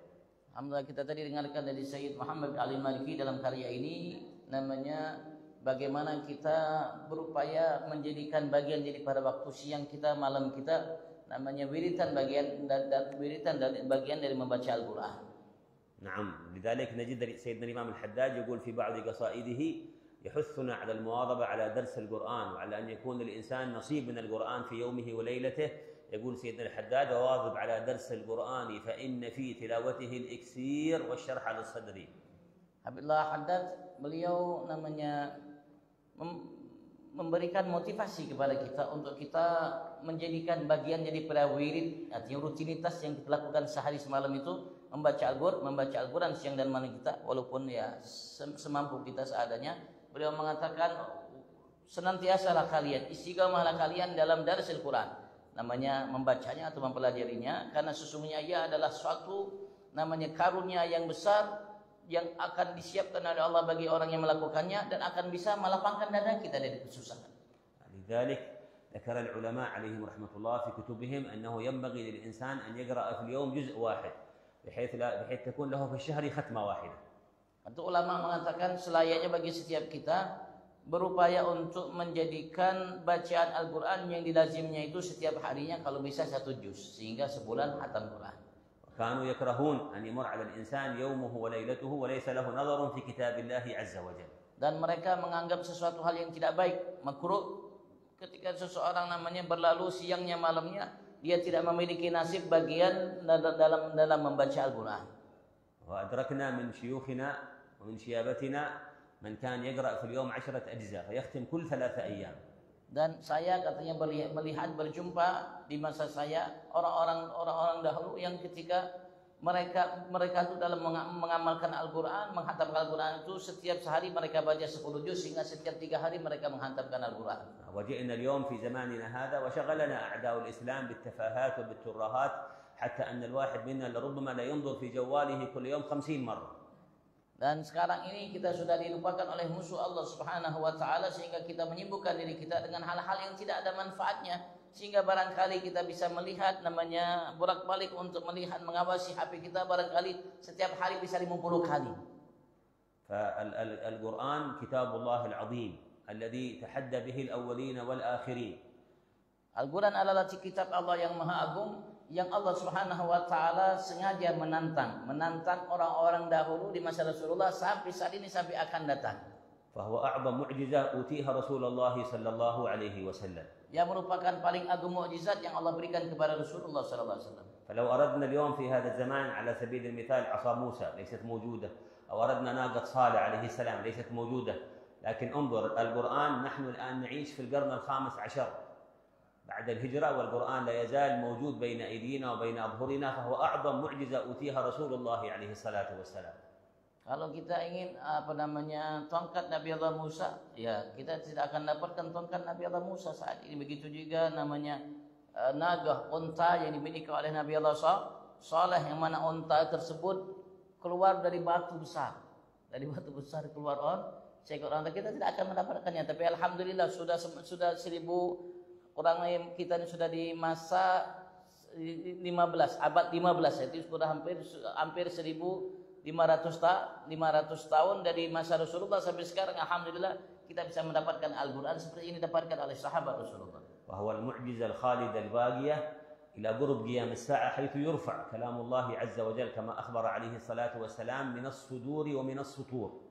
Alhamdulillah, kita tadi dengarkan dari Sayyid Muhammad bin Ali Maliki dalam karya ini, namanya bagaimana kita berupaya menjadikan bagian dari pada waktu siang kita, malam kita, namanya wiritan bagian dari membaca Al-Quran. نعم. لذلك نجد سيدنا الإمام الحداد يقول في بعض قصائده يحثنا على المواظبة على درس القرآن وعلى أن يكون الإنسان نصيب من القرآن في يومه وليلته. يقول سيدنا الحداد: واظب على درس القرآن فإن في تلاوته الإكسير والشرح على الصدر. Habibullah Haddad beliau namanya memberikan motivasi kepada kita untuk kita menjadikan bagian daripada wirid, artinya rutinitas yang kita lakukan sehari semalam itu membaca Al-Quran siang dan malam kita, walaupun ya semampu kita seadanya. Beliau mengatakan, senantiasalah kalian, istiqamahlah kalian dalam dars Al-Quran, namanya membacanya atau mempelajarinya, karena sesungguhnya ia adalah suatu namanya karunia yang besar yang akan disiapkan oleh Allah bagi orang yang melakukannya dan akan bisa melapangkan dada kita dari kesusahan. لذلك ذكر العلماء عليهم رحمة الله في كتبهم أنه ينبغي للإنسان أن يقرأ في اليوم جزء واحد بحيث تكون له في الشهر ختمة واحدة. Untuk ulama mengatakan selayaknya bagi setiap kita berupaya untuk menjadikan bacaan Al-Quran yang dilazimnya itu setiap harinya kalau bisa 1 juz, sehingga sebulan khatam Quran. كانوا يكرهون أن يمر على الإنسان يومه وليلته وليس له نظر في كتاب الله عز وجل. Dan mereka menganggap sesuatu hal yang tidak baik, makruh, ketika seseorang namanya berlalu siangnya malamnya dia tidak memiliki nasib bagian dalam membaca Al-Quran. وأدركنا من شيوخنا ومن شيابتنا من كان يقرأ في اليوم 10 أجزاء فيختم كل 3 أيام. Dan saya katanya melihat berjumpa di masa saya orang-orang dahulu yang ketika mereka itu dalam mengamalkan Al-Quran, menghantamkan Al-Quran itu setiap sehari mereka baca 10 juz sehingga setiap 3 hari mereka menghantamkan Al-Quran. وجئنا اليوم في زماننا هذا وشغلنا أعداء الإسلام بالتفاهات وبالترهات حتى أن الواحد منا لربما لا ينظر في جواله كل يوم 50 مرة. Dan sekarang ini kita sudah dilupakan oleh musuh Allah Subhanahu wa taala sehingga kita menyibukkan diri kita dengan hal-hal yang tidak ada manfaatnya, sehingga barangkali kita bisa melihat namanya bolak-balik untuk melihat mengawasi HP kita barangkali setiap hari bisa 50 kali. فالقرآن كتاب الله العظيم الذي تحدى به الأولين والآخرين. Al-Quran adalah kitab Allah yang maha agung yang Allah Subhanahu wa taala sengaja menantang orang-orang dahulu di masa Rasulullah sampai saat ini sampai akan datang. فهو أعظم معجزة أوتيها رسول الله صلى الله عليه وسلم. Yang merupakan paling agung mukjizat yang Allah berikan kepada Rasulullah sallallahu alaihi wasallam. فلو أردنا اليوم في هذا الزمان على سبيل المثال عصا موسى ليست موجودة، أو أردنا ناقة صالح عليه السلام ليست موجودة، لكن انظر القرآن نحن الآن نعيش في القرن الخامس عشر بعد الهجرة والقرآن لا يزال موجود بين أيدينا وبين أظهرنا، فهو أعظم معجزة أوتيها رسول الله عليه الصلاة والسلام. Kalau kita ingin tongkat Nabi Allah Musa, ya kita tidak akan dapatkan tongkat Nabi Allah Musa saat ini. Begitu juga namanya nagah, unta yang dimiliki oleh Nabi Allah Saleh, yang mana unta tersebut keluar dari batu besar. Dari batu besar keluar seekor unta, kita tidak akan mendapatkannya. Tapi alhamdulillah sudah 1000 kurang lebih kita ini sudah di masa 15 abad 15, itu sudah hampir 1500 tahun dari masa Rasulullah sampai sekarang. Alhamdulillah kita bisa mendapatkan Al-Quran seperti ini didapatkan oleh sahabat Rasulullah. وهو المعجزة الخالدة الباقية إلى قرب قيام الساعة حيث يرفع كلام الله عز وجل كما أخبر عليه الصلاة والسلام من الصدور ومن السطور.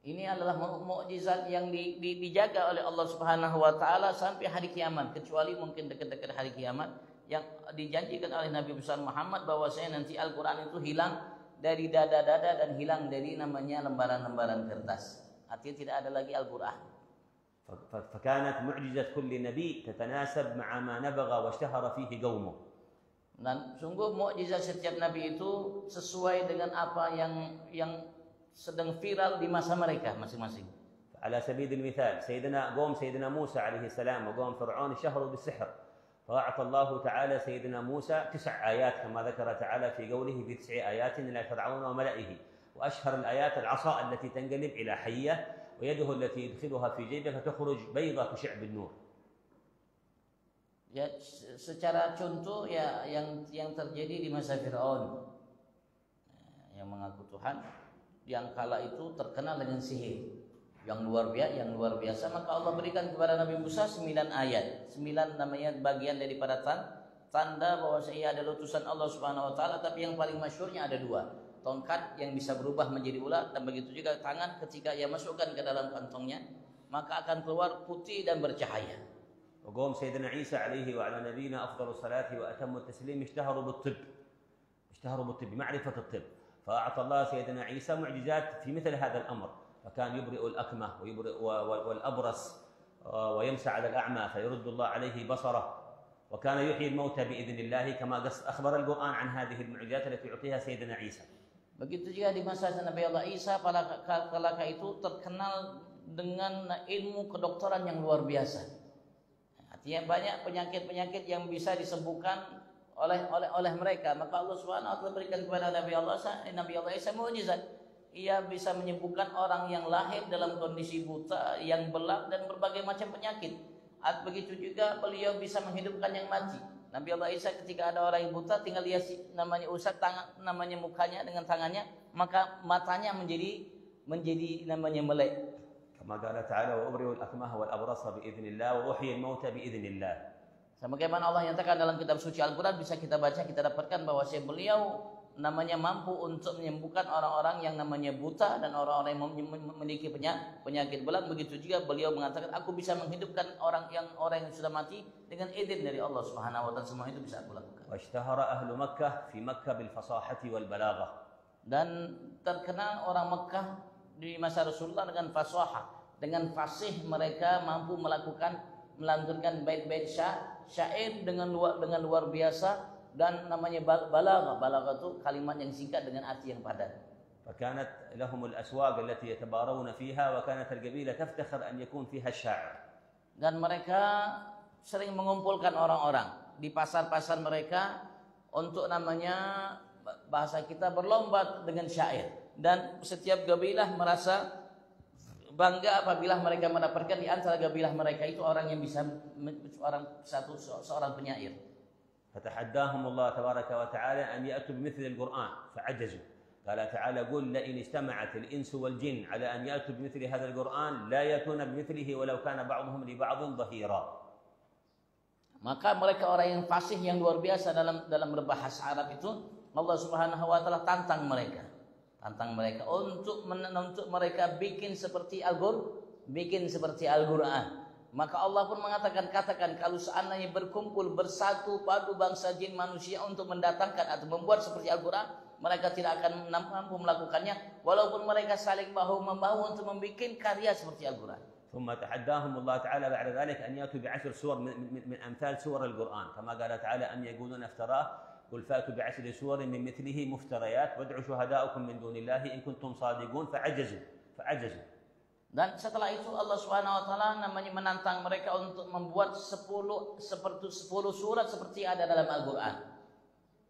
Ini adalah mukjizat yang dijaga oleh Allah Subhanahu wa taala sampai hari kiamat, kecuali mungkin dekat-dekat hari kiamat yang dijanjikan oleh Nabi besar Muhammad bahwasanya nanti Al-Qur'an itu hilang dari dada-dada dan hilang dari namanya lembaran-lembaran kertas. Artinya tidak ada lagi Al-Qur'an. فكانت معجزة كل نبي تتناسب مع ما نبغ واشتهر فيه قومه. Dan sungguh mukjizat setiap nabi itu sesuai dengan apa yang sedang viral di masa mereka masing-masing. على سبيل المثال سيدنا موسى عليه السلام وقوم فرعون اشتهروا بالسحر، فأعطى الله تعالى سيدنا موسى 9 آيات كما ذكر تعالى في قوله في 9 آيات إلى فرعون وملئه، وأشهر الآيات العصا التي تنقلب إلى حية ويده التي يدخلها في جيبه فتخرج بيضة تشع بالنور. Ya, secara contoh ya yang terjadi di masa Firaun yang mengaku Tuhan, yang kala itu terkenal dengan sihir yang luar biasa, maka Allah berikan kepada Nabi Musa 9 ayat, 9 namanya bagian daripada tanda bahwa ia adalah utusan Allah Subhanahu wa taala. Tapi yang paling masyhurnya ada 2, tongkat yang bisa berubah menjadi ular, dan begitu juga tangan ketika ia masukkan ke dalam kantongnya maka akan keluar putih dan bercahaya. وقوم سيدنا عيسى عليه وعلى نبينا أفضل الصلاة وأتم التسليم اشتهروا بالطب بمعرفة الطب، فأعطى الله سيدنا عيسى معجزات في مثل هذا الأمر، فكان يبرئ الأكمة والأبرص ويمسح على الأعمى فيرد الله عليه بصره، وكان يحيي الموتى بإذن الله كما أخبر القرآن عن هذه المعجزات التي يعطيها سيدنا عيسى. Begitu juga di masa Nabi Allah Isa, kala itu terkenal dengan ilmu kedokteran yang luar biasa. Artinya banyak penyakit-penyakit yang bisa disembuhkan oleh mereka. Maka Allah Subhanahu wa taala berikan kepada Nabi Allah Isa mukjizat. Ia bisa menyembuhkan orang yang lahir dalam kondisi buta, yang belak dan berbagai macam penyakit. Begitu juga beliau bisa menghidupkan yang mati. Nabi Allah Isa ketika ada orang yang buta tinggal dia namanya usap namanya mukanya dengan tangannya, maka matanya menjadi namanya melek. كما قال تعالى وأبرئ الأكمه والأبرص بإذن الله وأحيي الموتى بإذن الله. Sebagaimana Allah nyatakan dalam kitab suci Al-Quran, bisa kita baca, kita dapatkan bahwa beliau namanya mampu untuk menyembuhkan orang-orang yang namanya buta dan orang-orang yang memiliki penyakit belak. Begitu juga beliau mengatakan, aku bisa menghidupkan orang yang sudah mati dengan izin dari Allah Subhanahu wa taala. Semua itu bisa aku lakukan. واشتهر أهل مكة في مكة بالفصاحة والبلاغة. Dan terkenal orang Mekah di masa Rasulullah dengan fasahah, dengan fasih mereka mampu melakukan melantunkan bait-bait syair dengan luar biasa, dan namanya balaghah. Balaghah itu kalimat yang singkat dengan arti yang padat. فكانت لهم الأسواق التي يتبارون فيها وكانت القبيلة تفتخر أن يكون فيها الشاعر. Dan mereka sering mengumpulkan orang-orang di pasar-pasar mereka untuk namanya bahasa kita berlomba dengan syair, dan setiap kabilah merasa bangga apabila mereka mendapatkan di antara kabilah mereka itu orang yang bisa seorang penyair. فتحداهم الله تبارك وتعالى أن يأتوا بمثل القرآن فعجزوا. قال تعالى قل لئن اجتمعت الإنس والجن على أن يأتوا بمثل هذا القرآن لا يأتون بمثله ولو كان بعضهم لبعض ظهيرا. Maka mereka orang yang fasih yang luar biasa dalam berbahasa Arab itu, Allah Subhanahu wa taala tantang mereka untuk mereka bikin seperti Al-Qur'an. Maka Allah pun mengatakan, katakan kalau seandainya berkumpul bersatu padu bangsa jin manusia untuk mendatangkan atau membuat seperti Al-Qur'an, mereka tidak akan mampu melakukannya walaupun mereka saling bahu membahu untuk membuat karya seperti Al-Qur'an. ثم تحداهم الله تعالى بعد ذلك أن يأتوا ب10 سور من أمثال سور القرآن كما قال تعالى أم يقولون افتراه قل فأتوا ب10 سور من مثله مفتريات وادعوا شهداءكم من دون الله إن كنتم صادقين فعجزوا. Dan setelah itu Allah Subhanahu wa taala namanya menantang mereka untuk membuat 10 surat seperti ada dalam Al-Qur'an.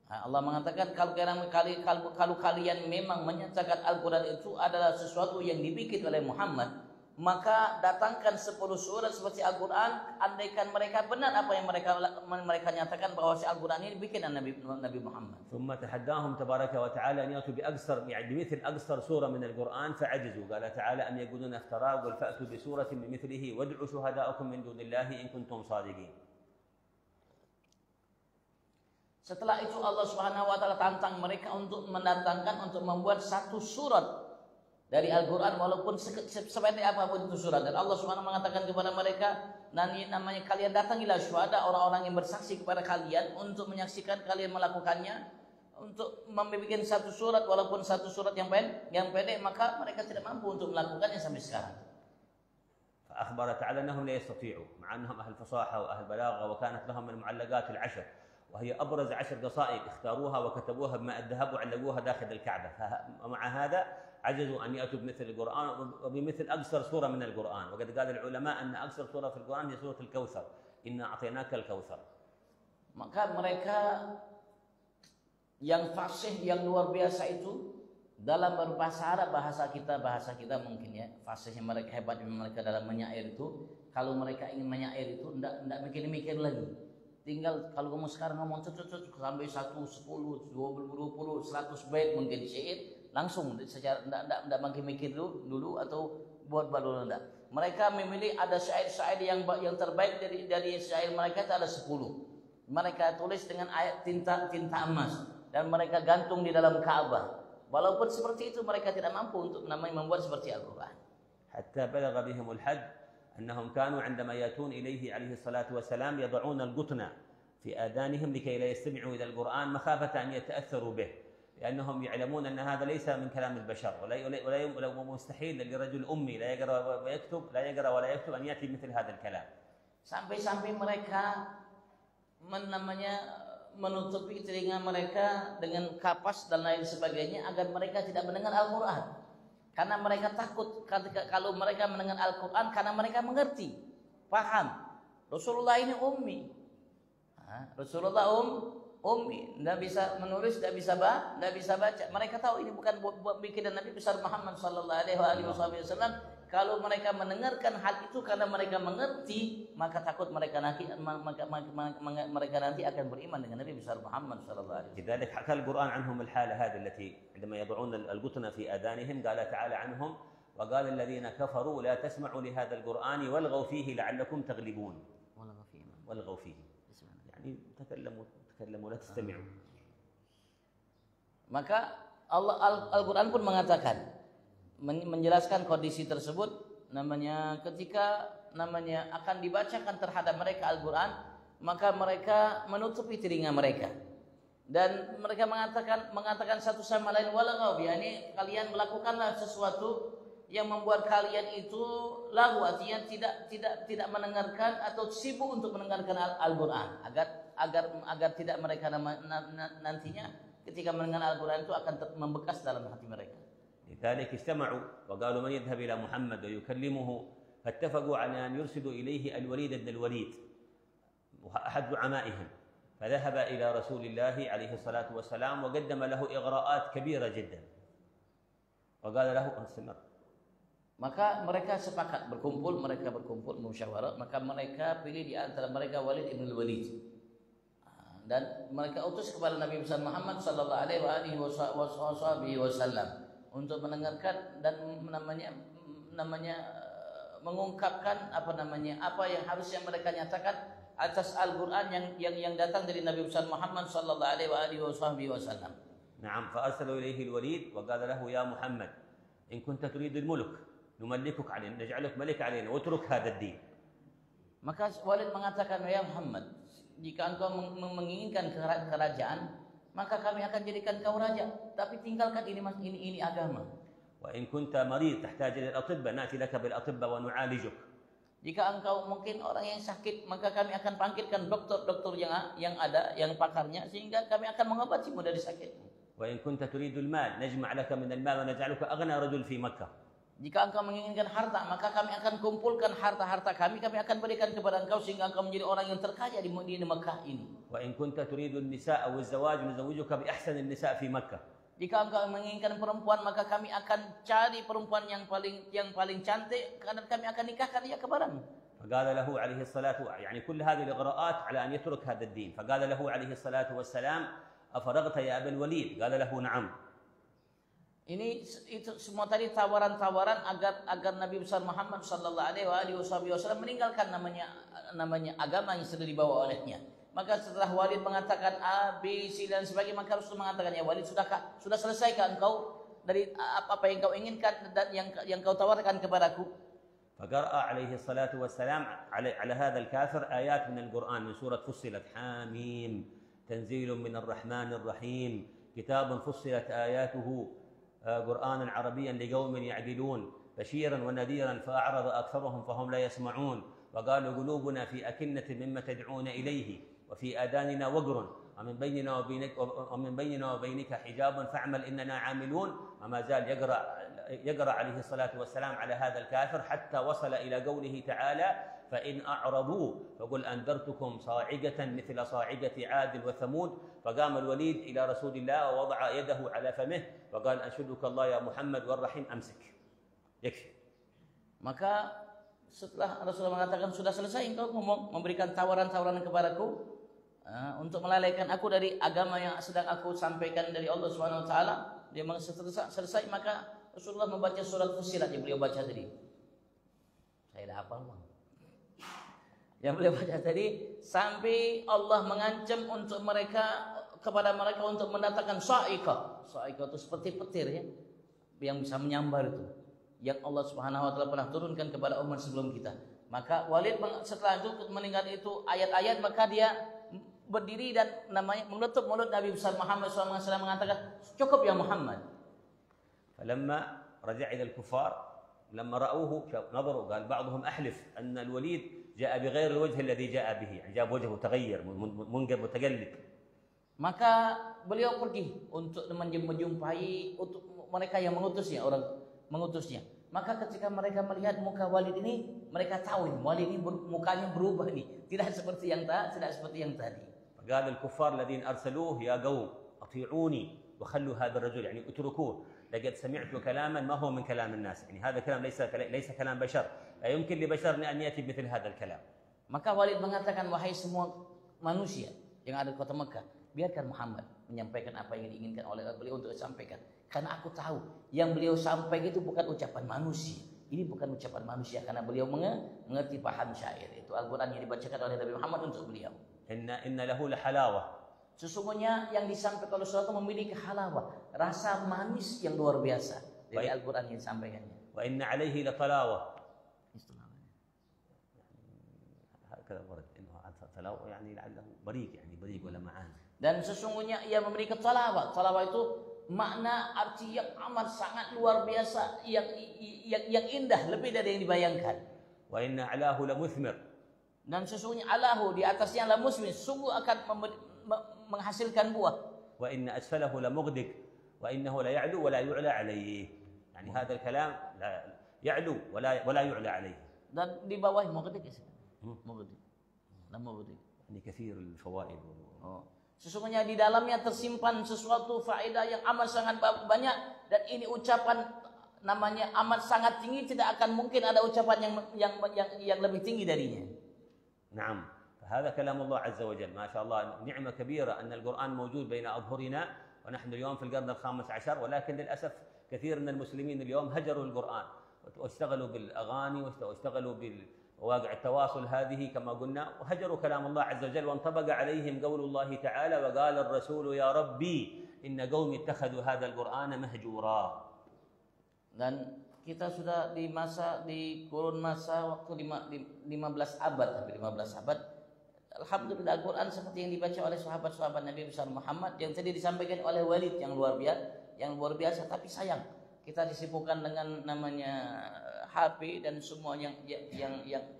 Allah mengatakan kalau kalian memang menyatakan Al-Qur'an itu adalah sesuatu yang dibikin oleh Muhammad, maka datangkan 10 surat seperti Al-Qur'an, andaikan mereka benar apa yang mereka nyatakan bahwa si Al-Qur'an ini bikinan Nabi Muhammad. ثم تحداهم تبارك وتعالى أن يأتوا بمثل أقصر سورة من القرآن فعجزوا. قال تعالى أم يقولون افتراه قل فأتوا بسورة من مثله وادعوا شهداءكم من دون الله إن كنتم صادقين. Setelah itu Allah Subhanahu wa taala tantang mereka untuk membuat satu surat dari Al-Qur'an walaupun sependek apapun itu surat. Dan Allah Subhanahu mengatakan kepada mereka, namanya kalian datangilah syuhada, orang-orang yang bersaksi kepada kalian untuk menyaksikan kalian melakukannya, untuk membuat satu surat walaupun satu surat yang pendek, maka mereka tidak mampu untuk melakukannya sampai sekarang. فأخبر تعالى أنهم لا يستطيعوا مع أنهم أهل فصاحة وأهل بلاغة وكانت لهم من المعلقات ال10 وهي أبرز 10 قصائد اختاروها وكتبوها بماء الذهب وعلقوها داخل الكعبة. ومع هذا عجزوا أن يأتوا بمثل القرآن وبمثل أقصر سورة من القرآن. وقد قال العلماء أن أقصر سورة في القرآن هي سورة الكوثر إنا أعطيناك الكوثر. Maka mereka yang fasih yang luar biasa itu dalam berbahasa Arab, bahasa kita mungkin ya, fasihnya mereka, hebatnya mereka dalam menyair itu. Kalau mereka ingin menyair itu enggak mikir lagi. Tinggal kalau kamu sekarang ngomong sampai 1, 10, 20, 100 bait mungkin syair, langsung secara enggak mikir dulu atau buat baru enggak. Mereka memilih ada syair-syair yang terbaik dari syair mereka itu ada 10. Mereka tulis dengan ayat tinta emas dan mereka gantung di dalam Ka'bah. Walaupun seperti itu mereka tidak mampu untuk membuat seperti Al-Qur'an. Hatta balagha bihim al-hadd annahum kanu 'indama yatun ilayhi alayhi salatu wassalam yad'un al-qutna fi adanihim likay la yastami'u ila al-Qur'an makhafata an yata'atharu bih لأنهم يعلمون أن هذا ليس من كلام البشر ولا مستحيل لرجل أمي لا يقرأ ولا يكتب أن يأتي مثل هذا الكلام. Sampai mereka menutupi telinga mereka dengan kapas dan lain sebagainya agar mereka tidak mendengar Al-Qur'an. Karena mereka takut kalau mereka mendengar Al-Qur'an, karena mereka mengerti, paham. Rasulullah ini ummi. Rasulullah ummi, tidak bisa menulis, tidak bisa baca. Mereka tahu ini bukan bikinan Nabi besar Muhammad sallallahu alaihi wasallam. Kalau mereka mendengarkan hal itu karena mereka mengerti, maka takut mereka nanti akan beriman dengan Nabi besar Muhammad sallallahu alaihi wasallam. لذلك حكى القرآن عنهم الحالة هذه التي عندما يضعون القطن في آذانهم قال تعالى عنهم وقال الذين كفروا لا تسمعوا لهذا القرآن والغوا فيه لعلكم تغلبون. والغوا فيه يعني تكلموا لا تستمعوا. Maka Al-Qur'an pun mengatakan, menjelaskan kondisi tersebut, ketika akan dibacakan terhadap mereka Al-Qur'an, maka mereka menutupi telinga mereka dan mereka mengatakan satu sama lain walaghaw, yakni kalian melakukanlah sesuatu yang membuat kalian itu lahu, artinya tidak mendengarkan atau sibuk untuk mendengarkan Al-Qur'an, agar tidak mereka nantinya ketika mendengar Al-Qur'an itu akan membekas dalam hati mereka. لذلك اجتمعوا وقالوا من يذهب إلى محمد ويكلمه، فاتفقوا على أن يرسلوا إليه الوليد بن الوليد أحد زعمائهم، فذهب إلى رسول الله عليه الصلاة والسلام وقدم له إغراءات كبيرة جدا وقال له استمر. Maka mereka sepakat berkumpul musyawarah, maka mereka pilih di antara mereka Walid ibn Walid, dan mereka utus kepada Nabi Muhammad sallallahu alaihi wasallam untuk mendengarkan dan mengungkapkan apa yang harusnya mereka nyatakan atas Al-Qur'an yang datang dari Nabi Muhammad sallallahu alaihi wasallam. نعم، فأرسلوا إليه الوليد وقال له يا محمد إن كنت تريد الملك نملكك علينا، نجعلك ملك علينا واترك هذا الدين. Maka Walid mengatakan, ya Muhammad, jika engkau menginginkan kerajaan, maka kami akan jadikan kau raja, tapi tinggalkan ini agama. وإن كنت مريض تحتاج إلى الأطباء نأتي لك بالأطباء ونعالجك. Jika engkau mungkin orang yang sakit, maka kami akan panggilkan dokter-dokter yang ada, yang pakarnya, sehingga kami akan mengobatimu dari sakitmu. وإن كنت تريد المال نجمع لك من المال ونجعلك أغنى رجل في مكة. Jika engkau menginginkan harta, maka kami akan kumpulkan harta-harta kami akan berikan kepada engkau sehingga engkau menjadi orang yang terkaya di Mekah ini. وإن كنت تريد النساء أو الزواج نزوجك بأحسن النساء في مكة. Jika engkau menginginkan perempuan, maka kami akan cari perempuan yang paling cantik dan kami akan nikahkan dia kepadamu. فقال له عليه الصلاة يعني كل هذه الإغراءات على أن يترك هذا الدين، فقال له عليه الصلاة والسلام أفرغت يا أبا الوليد؟ قال له نعم. Itu semua tadi tawaran-tawaran agar Nabi besar Muhammad sallallahu alaihi wasallam meninggalkan namanya agama yang sudah dibawa olehnya. Maka setelah Walid mengatakan A, B, C dan sebagainya, maka Rasul mengatakan, ya Walid, sudah selesaikah engkau dari apa yang kau inginkan dan yang kau tawarkan kepadaku? فقرأ عليه الصلاة والسلام على هذا الكافر آيات من القرآن من سورة فصلت حاميم تنزيل من الرحمن الرحيم كتاب فصلت آياته قرآنا عربيا لقوم يعدلون بشيرا ونذيرا فأعرض أكثرهم فهم لا يسمعون وقالوا قلوبنا في أكنة مما تدعون إليه وفي آذاننا وقر ومن بيننا وبينك حجاب فاعمل إننا عاملون. وما زال يقرأ عليه الصلاة والسلام على هذا الكافر حتى وصل إلى قوله تعالى فإن أعرضوا فقل أنذرتكم صاعقة مثل صاعقة عاد وثمود. فقام الوليد إلى رسول الله ووضع يده على فمه وقال أنشدك الله يا محمد والرحيم أمسك يكفي. Maka setelah Rasulullah mengatakan sudah selesai engkau memberikan tawaran-tawaran kepadaku untuk melalaikan aku dari agama yang sedang aku sampaikan dari Allah Subhanahu wa taala, dia selesai, maka Rasulullah membaca surat Fussilat yang beliau baca tadi. Saya dah hafal, Bang. Yang beliau baca tadi sampai Allah mengancam kepada mereka untuk mendatangkan sa'iqah. Sa'iqah itu seperti petir ya, yang bisa menyambar itu, yang Allah Subhanahu wa taala pernah turunkan kepada umat sebelum kita. Maka Walid setelah itu mendengar itu ayat-ayat, maka dia berdiri dan menutup mulut Nabi besar Muhammad SAW mengatakan, cukup ya Muhammad. فلما رجع إلى الكفار لما رأوه نظروا قال بعضهم أحلف أن الوليد جاء بغير الوجه الذي جاء به، يعني جاء وجهه تغير منقب متقلب. Maka beliau pergi untuk menjumpai mereka yang mengutusnya, orang mengutusnya. Maka ketika mereka melihat muka Walid ini, mereka tahu ini Walid ini mukanya berubah nih, tidak seperti yang tadi. قال الكفار الذين أرسلوه يا قوم أطيعوني وخلوا هذا الرجل، يعني اتركوه، لقد سمعت كلاما ما هو من كلام الناس، يعني هذا كلام ليس كلام بشر، لا يمكن لبشر أن يأتي بمثل هذا الكلام. Maka Walid mengatakan, wahai semua manusia yang ada di kota Mekah, biarkan Muhammad menyampaikan apa yang diinginkan oleh beliau untuk disampaikan, karena aku tahu yang beliau sampaikan itu bukan ucapan manusia. Ini bukan ucapan manusia, karena beliau mengerti paham syair. Itu Al-Quran yang dibacakan oleh Nabi Muhammad untuk beliau. Inna lahu lahalawah. Sesungguhnya yang disampaikan oleh Rasulullah memiliki halawah, rasa manis yang luar biasa dari Al-Quran yang disampaikannya. Wa inna alaihi latalawah. هكذا ورد إنه تلاوة يعني لعله بريق، يعني بريق ولا معاني. Dan sesungguhnya ia memiliki talawah. Talawah itu makna arti yang amat sangat luar biasa, yang indah, lebih dari yang dibayangkan. Wa inna alahu lamuthmir. Dan sesungguhnya Allahu di atasnya la musmin, sungguh akan menghasilkan buah. Wa inna asfalahu lamughdik wa innahu la ya'lu wa la yu'la alayhi. Yani hadha al-kalam la ya'lu wa la yu'la alayhi. Dan di bawah mughdik ya. Mughdik. La mughdik. Ini kathir al-fawaid. Oh. Sesungguhnya di dalamnya tersimpan sesuatu faedah yang amat sangat banyak, dan ini ucapan namanya amat sangat tinggi, tidak akan mungkin ada ucapan yang lebih tinggi darinya. نعم فهذا كلام الله عز وجل ما شاء الله نعمة كبيرة أن القرآن موجود بين أظهرنا ونحن اليوم في القرن الخامس عشر ولكن للأسف كثير من المسلمين اليوم هجروا القرآن واشتغلوا بالأغاني واشتغلوا بمواقع التواصل هذه كما قلنا وهجروا كلام الله عز وجل وانطبق عليهم قول الله تعالى وقال الرسول يا ربي إن قومي اتخذوا هذا القرآن مهجورا. Dan kita sudah di kurun masa waktu 15 abad, hampir 15 abad. Alhamdulillah Al-Quran seperti yang dibaca oleh sahabat-sahabat Nabi besar Muhammad, yang tadi disampaikan oleh Walid yang luar biasa. Tapi sayang kita disibukkan dengan namanya HP dan semua yang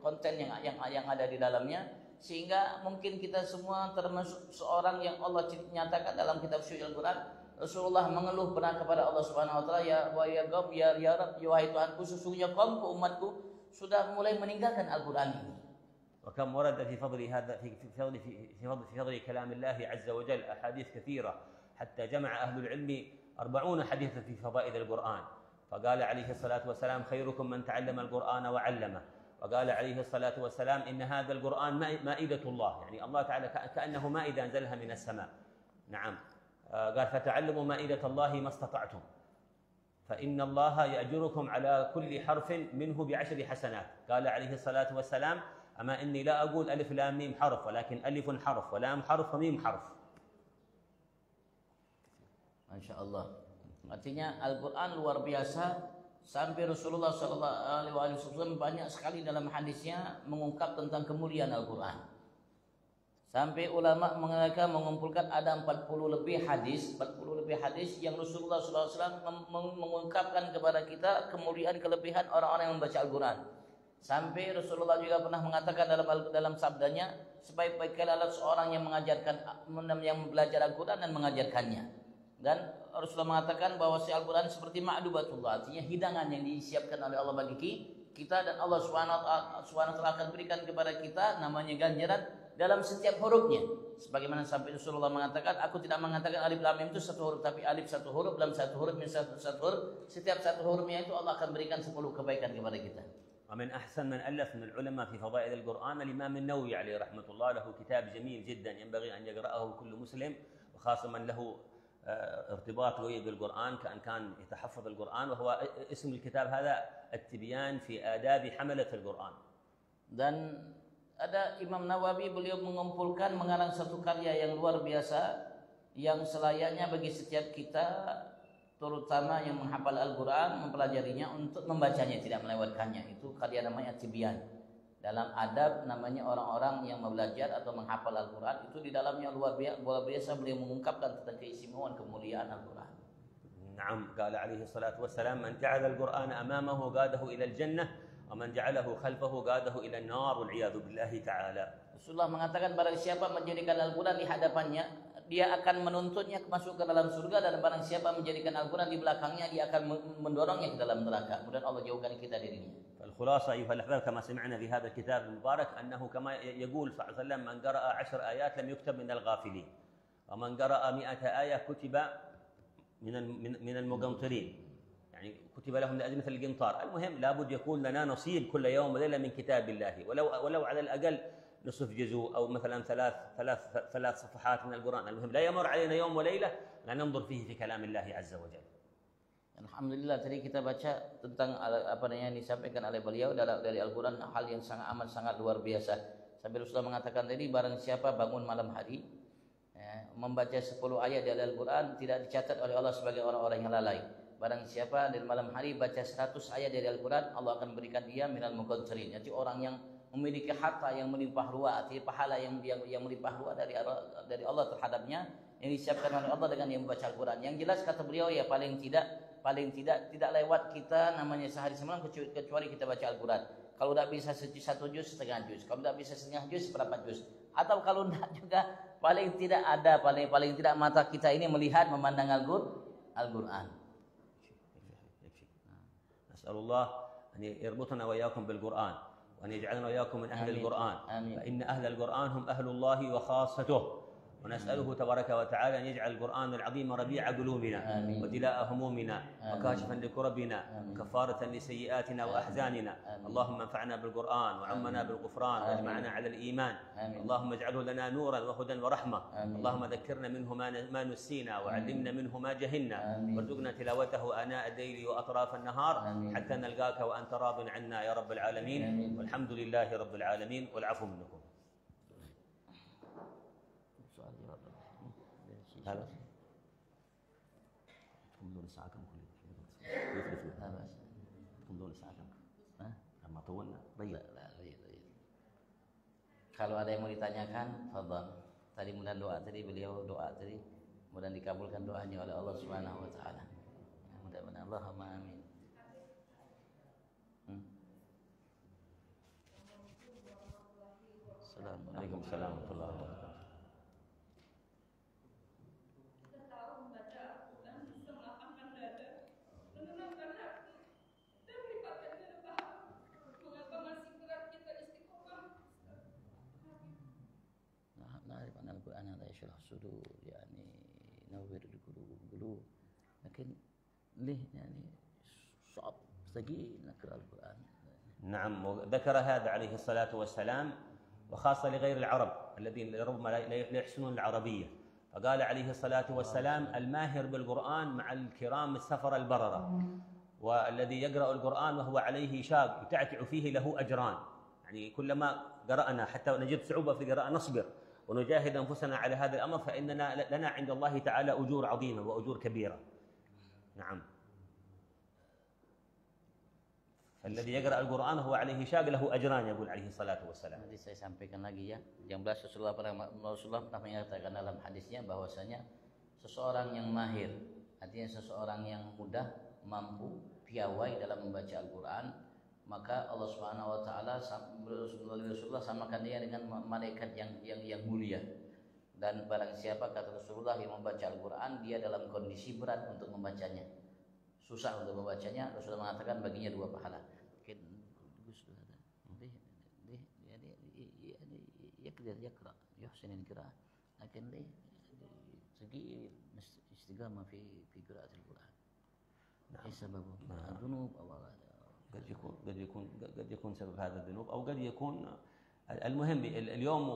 konten yang ada di dalamnya, sehingga mungkin kita semua termasuk seorang yang Allah nyatakan dalam kitab suci Al-Quran. Rasulullah mengeluh pernah kepada Allah Subhanahu wa taala, ya Rabb, ya Rabb, wahai Tuhanku, sesungguhnya kaumku, umatku sudah mulai meninggalkan Al-Qur'an ini. وكم ورد في فضل هذا في فضل كلام الله عز وجل أحاديث كثيرة حتى جمع أهل العلم 40 حديثا في فضائل القرآن. فقال عليه الصلاة والسلام خيركم من تعلم القرآن وعلمه. وقال عليه الصلاة والسلام إن هذا القرآن مائدة الله، يعني الله تعالى كأنه مائدة أنزلها من السماء. نعم قال فتعلموا مائدة الله ما استطعتم فإن الله يأجركم على كل حرف منه ب10 حسنات. قال عليه الصلاة والسلام أما إني لا أقول ألف لام ميم حرف ولكن ألف حرف ولام حرف وميم حرف. Masya Allah. Artinya Al-Quran luar biasa, sampai Rasulullah SAW banyak sekali dalam hadisnya mengungkap tentang kemuliaan Al-Quran. Sampai ulama mereka mengumpulkan ada 40 lebih hadis yang Rasulullah SAW mengungkapkan kepada kita kemuliaan kelebihan orang-orang yang membaca Al-Quran. Sampai Rasulullah juga pernah mengatakan dalam sabdanya, sebaik-baik adalah seorang yang belajar Al-Quran dan mengajarkannya. Dan Rasulullah mengatakan bahwa si Al-Quran seperti ma'dubatullah, artinya hidangan yang disiapkan oleh Allah bagi kita, dan Allah SWT akan berikan kepada kita namanya ganjaran dalam setiap hurufnya. Sebagaimana sampai Rasulullah mengatakan, aku tidak mengatakan alif lam mim itu satu huruf, tapi alif satu huruf, lam satu huruf, mim satu huruf. Setiap satu hurufnya itu Allah akan berikan 10 kebaikan kepada kita. ومن أحسن من ألف من العلماء في فضائل القرآن الإمام النووي عليه رحمة الله، له كتاب جميل جدا ينبغي أن يقرأه كل مسلم، وخاصة من له ارتباط قوي بالقرآن كان يتحفظ القرآن، وهو اسم الكتاب هذا التبيان في آداب حملة القرآن. Dan ada Imam Nawawi, beliau mengarang satu karya yang luar biasa, yang selayaknya bagi setiap kita, terutama yang menghafal Al-Quran, mempelajarinya untuk membacanya, tidak melewatkannya. Itu karya namanya Tibyan. Dalam adab namanya orang-orang yang belajar atau menghafal Al-Quran, itu di dalamnya luar biasa beliau mengungkapkan tentang keistimewaan kemuliaan Al-Quran. نعم قال عليه الصلاة والسلام من جعل القرآن أمامه قاده إلى الجنة ومن جعله خلفه قاده إلى النار والعياذ بالله تعالى. Rasulullah mengatakan barang siapa menjadikan Al-Quran di hadapannya, dia akan menuntutnya masuk ke dalam surga, dan barang siapa menjadikan Al-Quran di belakangnya, dia akan mendorongnya ke dalam neraka. Kemudian Allah jauhkan kita darinya. الخلاصة أيها الأحباب كما سمعنا في هذا الكتاب المبارك أنه كما يقول صلى الله عليه وسلم من قرأ 10 آيات لم يكتب من الغافلين، ومن قرأ 100 آية كتب من المقنطرين، يعني كتب لهم لأجل مثل القنطار. المهم لابد يكون لنا نصيب كل يوم وليلة من كتاب الله، ولو على الأقل نصف جزء أو مثلا ثلاث صفحات من القرآن. المهم لا يمر علينا يوم وليلة لا ننظر فيه في كلام الله عز وجل. Alhamdulillah, tadi kita baca tentang apa yang disampaikan oleh beliau dari Al-Quran, hal yang sangat luar biasa. Sampai Rasulullah mengatakan tadi, barang siapa bangun malam hari membaca 10 ayat dari Al-Quran, tidak dicatat oleh Allah sebagai orang-orang yang lalai. Barang siapa dari malam hari baca 100 ayat dari Al-Quran, Allah akan berikan dia minal muqantirin, yaitu orang yang memiliki harta yang melimpah ruah, artinya pahala yang melimpah ruah dari Allah terhadapnya. yang disiapkan oleh Allah dengan yang membaca Al-Quran. Yang jelas kata beliau ya paling tidak lewat kita namanya sehari semalam kecuali kita baca Al-Quran. Kalau tidak bisa 1 juz setengah juz, kalau tidak bisa setengah juz seperempat juz, atau kalau tidak juga paling tidak mata kita ini melihat memandang Al-Quran. نسأل الله أن يربطنا وإياكم بالقرآن وأن يجعلنا وإياكم من أهل القرآن فإن أهل القرآن هم أهل الله وخاصته ونسأله تبارك وتعالى أن يجعل القرآن العظيم ربيع قلوبنا ودلاء همومنا وكاشفا لكربنا وكفارة لسيئاتنا وأحزاننا اللهم انفعنا بالقرآن وعمنا بالغفران واجمعنا على الإيمان اللهم اجعله لنا نورا وهدى ورحمة اللهم ذكرنا منه ما نسينا وعلمنا منه ما جهلنا وارزقنا تلاوته آناء الليل وأطراف النهار حتى نلقاك وأنت راض عنا يا رب العالمين والحمد لله رب العالمين والعفو منكم. هذا تمضون ساعتكم تمضون ساعتكم لما طولنا ضيق. Kalau ada yang mau ditanyakan, fadhal. Tadi beliau doa tadi, mudah dikabulkan doanya oleh Allah Subhanahu wa taala. Mudah-mudahan Allahumma amin. Assalamualaikum warahmatullahi wabarakatuh. الصدور يعني نور القلوب لكن ليه يعني صعب ثقيل نقرأ القرآن. نعم وذكر هذا عليه الصلاة والسلام وخاصة لغير العرب الذين ربما لا يحسنون العربية فقال عليه الصلاة والسلام الماهر بالقرآن مع الكرام السفر البررة والذي يقرأ القرآن وهو عليه شاق يتعتع فيه له أجران يعني كلما قرأنا حتى نجد صعوبة في القراءة نصبر ونجاهد أنفسنا على هذا الأمر فإننا لنا عند الله تعالى أجور عظيمة وأجور كبيرة. نعم. الذي يقرأ القرآن هو عليه شاق له أجران يقول عليه الصلاة والسلام. Nanti saya sampaikan lagi ya. Yang Rasulullah pernah menyatakan dalam hadisnya bahwasanya seseorang yang mahir, artinya seseorang yang mudah, mampu, piawai dalam membaca Al-Quran, maka Allah Subhanahu wa taala Rasulullah samakan dia dengan malaikat yang mulia. Dan barang siapa kata Rasulullah yang membaca Al-Qur'an dia dalam kondisi berat untuk membacanya. Susah untuk membacanya, Rasulullah mengatakan baginya 2 pahala. يقرأ يحسن القراءة لكن ليه ثقيل استقامة في قراءة القرآن. ايش سببه؟ الذنوب أو قد يكون سبب هذا الذنوب أو قد يكون المهم اليوم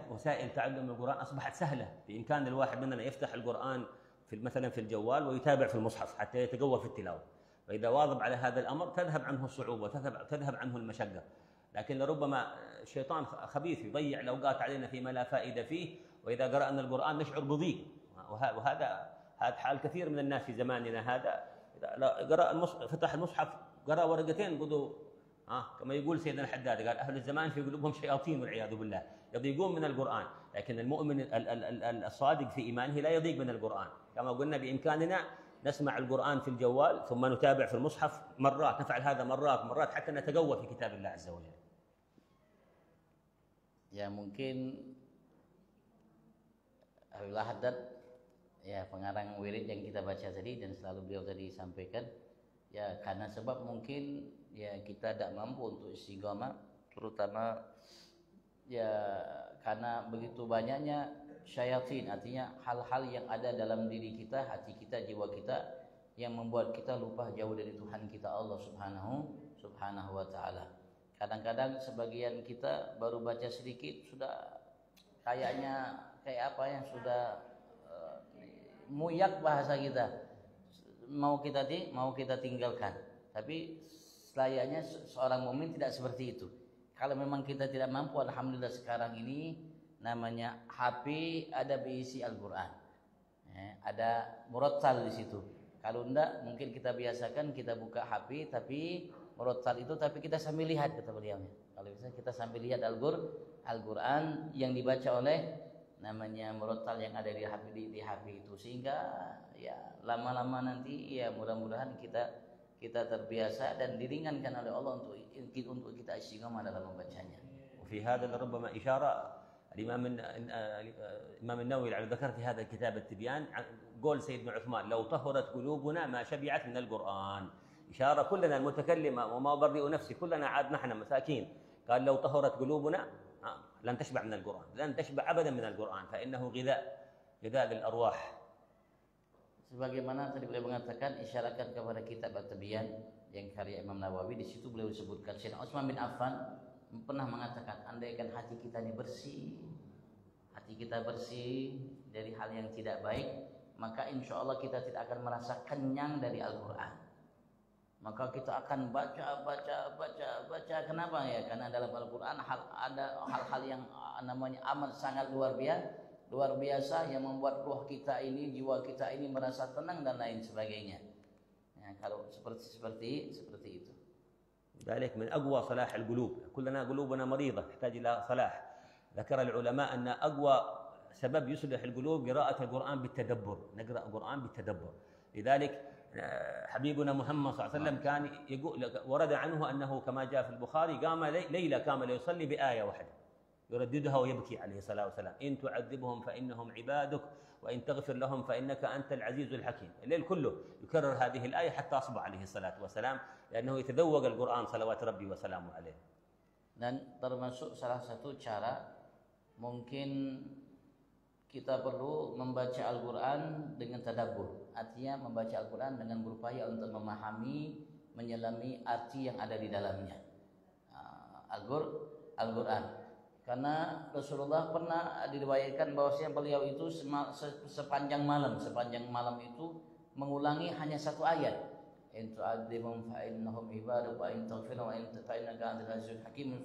وسائل تعلم القرآن أصبحت سهلة بإمكان الواحد مننا يفتح القرآن مثلا في الجوال ويتابع في المصحف حتى يتقوى في التلاوة وإذا واظب على هذا الأمر تذهب عنه الصعوبة وتذهب عنه المشقة لكن لربما الشيطان خبيث يضيع الأوقات علينا فيما لا فائدة فيه وإذا قرأنا القرآن نشعر بضيق وهذا حال كثير من الناس في زماننا هذا إذا فتح المصحف قرأ ورقتين قدوا كما يقول سيدنا الحداد قال أهل الزمان في قلوبهم شياطين والعياذ بالله يضيقون من القرآن لكن المؤمن الصادق في إيمانه لا يضيق من القرآن كما قلنا بإمكاننا نسمع القرآن في الجوال ثم نتابع في المصحف مرات نفعل هذا مرات حتى نتقوى في كتاب الله عز وجل. Ya mungkin Habibullah Haddad ya pengarang wirid yang kita baca tadi dan selalu beliau tadi sampaikan ya karena sebab mungkin ya kita tidak mampu untuk istiqamah terutama ya karena begitu banyaknya syayatin artinya hal-hal yang ada dalam diri kita, hati kita, jiwa kita yang membuat kita lupa jauh dari Tuhan kita Allah Subhanahu wa taala. Kadang-kadang sebagian kita baru baca sedikit sudah kayaknya kayak apa yang sudah muyak bahasa kita. Mau kita tinggalkan. Tapi selayaknya seorang mukmin tidak seperti itu. Kalau memang kita tidak mampu, alhamdulillah sekarang ini namanya HP ada berisi Al-Qur'an. Ada murattal di situ. Kalau enggak mungkin kita biasakan kita buka HP tapi murattal itu tapi kita sambil lihat kata beliau. Kalau bisa kita sambil lihat Al-Qur'an yang dibaca oleh namanya murattal yang ada di HP itu, sehingga ya lama-lama nanti ya mudah-mudahan kita terbiasa dan diringankan oleh Allah untuk kita istiqamah dalam membacanya. وفي هذا ربما إشارة الإمام النووي على ذكر في هذا كتاب التبيان قول سيدنا عثمان لو طهرت قلوبنا ما شبعت من القرآن، إشارة كلنا المتكلمة وما أبرئ نفسي كلنا عاد نحن مساكين، قال لو طهرت قلوبنا لن تشبع من القرآن، لن تشبع أبدا من القرآن، فإنه غذاء للأرواح. Sebagaimana tadi beliau mengatakan, isyaratkan kepada kitab At-Tibyan yang karya Imam Nawawi, di situ beliau sebutkan Sayyidina Utsman bin Affan pernah mengatakan, andaikan hati kita ini bersih, hati kita bersih dari hal yang tidak baik, maka insya Allah kita tidak akan merasa kenyang dari Al-Quran. Maka kita akan baca. Kenapa ya? Karena dalam Al-Quran ada hal-hal yang namanya amat sangat luar biasa yang membuat ruh kita ini, jiwa kita ini merasa tenang dan lain sebagainya. Ya, kalau seperti itu. ذلك من أقوى صلاح القلوب، كلنا قلوبنا مريضة تحتاج إلى صلاح. ذكر العلماء أن أقوى سبب يصلح القلوب قراءة القرآن بالتدبر، نقرأ القرآن بالتدبر. لذلك حبيبنا محمد صلى الله عليه وسلم كان يقول، ورد عنه أنه كما جاء في البخاري قام ليلة كاملة يصلي بآية واحدة يرددها ويبكي عليه الصلاة والسلام، إن تعذبهم فإنهم عبادك وإن تغفر لهم فإنك أنت العزيز الحكيم. الليل كله يكرر هذه الآية حتى أصبح عليه الصلاة والسلام، لأنه يتذوق القرآن صلوات ربي وسلامه عليه. Dan termasuk salah satu cara mungkin kita perlu membaca Al-Quran dengan tadabbur, artinya membaca Al-Quran dengan berupaya untuk memahami, menyelami arti yang ada di dalamnya. Al-Quran. Karena Rasulullah pernah diriwayatkan bahwasanya beliau itu sepanjang malam itu mengulangi hanya satu ayat. In tu'adzibhum fa innahum ibaduk wa in taghfir wa in fa innaka antal azizul hakim.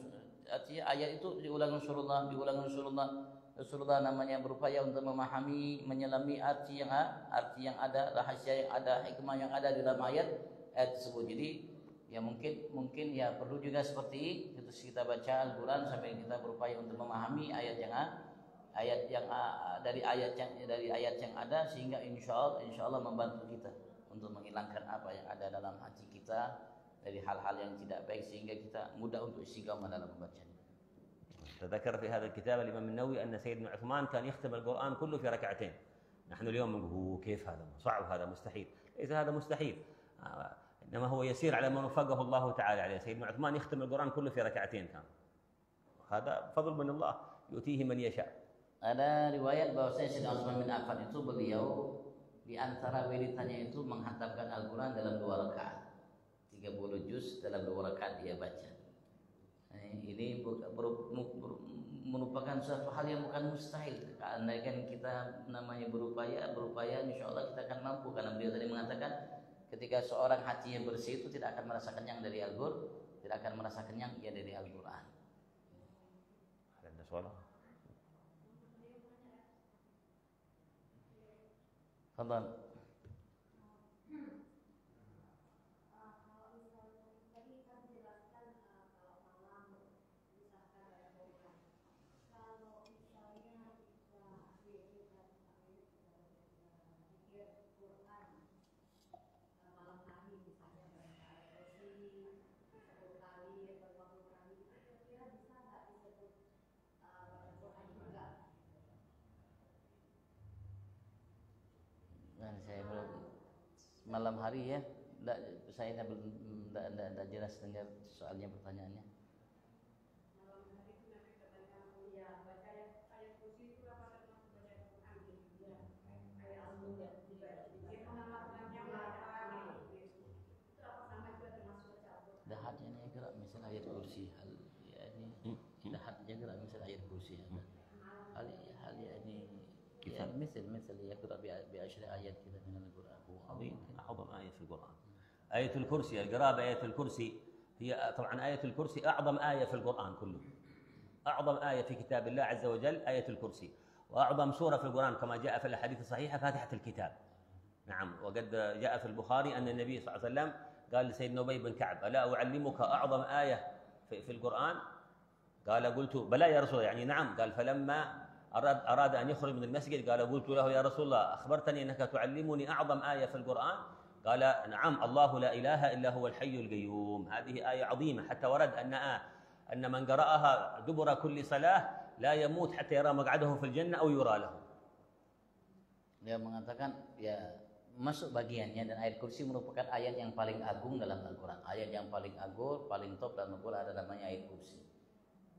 Artinya ayat itu diulang Rasulullah. Rasulullah namanya berupaya untuk memahami, menyelami arti yang ada, rahasia yang ada, hikmah yang ada di dalam ayat tersebut. Jadi ya mungkin ya perlu juga seperti itu, kita baca Al-Quran sampai kita berupaya untuk memahami ayat yang ada, sehingga insya Allah membantu kita untuk menghilangkan apa yang ada dalam hati kita dari hal-hal yang tidak baik, sehingga kita mudah untuk istiqamah dalam membacanya. تذكر في هذا الكتاب الإمام النووي أن سيدنا عثمان كان يختم القرآن كله في ركعتين. نحن اليوم نقول كيف هذا صعب، هذا مستحيل. ليس هذا مستحيل، إنما هو يسير على ما وفقه الله تعالى عليه. سيدنا عثمان يختم القرآن كله في ركعتين كان، هذا فضل من الله يؤتيه من يشاء. Ada riwayat bahwasanya Sayyidina Utsman bin Affan itu beliau di antara wiritannya itu menghantamkan Al-Quran dalam 2 rakaat, 30 juz dalam 2 rakaat dia baca. Ini merupakan suatu hal yang bukan mustahil. Andaikan kita namanya berupaya, insya Allah kita akan mampu. Karena beliau tadi mengatakan, ketika seorang hatinya bersih itu tidak akan merasa kenyang dari Al-Quran, tidak akan merasa kenyang ia dari Al-Quran. Ada soalan? Fadhal. Saya belum malam hari ya, saya belum jelas dengar soalnya pertanyaannya. Dahatnya gerak misal ayat kursi hal ya ini dahatnya gerak misal ayat kursi hal ini ya مثل يقرأ ب10 آيات كذا من القرآن. هو عظيم، أعظم آية في القرآن آية الكرسي. القراءة بآية الكرسي هي طبعا آية الكرسي أعظم آية في القرآن كله، أعظم آية في كتاب الله عز وجل آية الكرسي، وأعظم سورة في القرآن كما جاء في الأحاديث الصحيحة فاتحة الكتاب. نعم، وقد جاء في البخاري أن النبي صلى الله عليه وسلم قال لسيدنا أبي بن كعب: ألا أعلمك أعظم آية في القرآن؟ قال: قلت: بلى يا رسول الله. يعني نعم. قال: فلما أراد أن يخرج من المسجد قال قلت له يا رسول الله أخبرتني أنك تعلمني أعظم آية في القرآن قال نعم الله لا إله إلا هو الحي القيوم. هذه آية عظيمة حتى ورد أن من قرأها دبر كل صلاة لا يموت حتى يرى مقعده في الجنة أو يرى له. Dia mengatakan ya masuk bagiannya, dan ayat kursi merupakan ayat yang paling agung dalam Al-Quran. Ayat yang paling agung, paling top dalam Al-Quran ada namanya ayat kursi.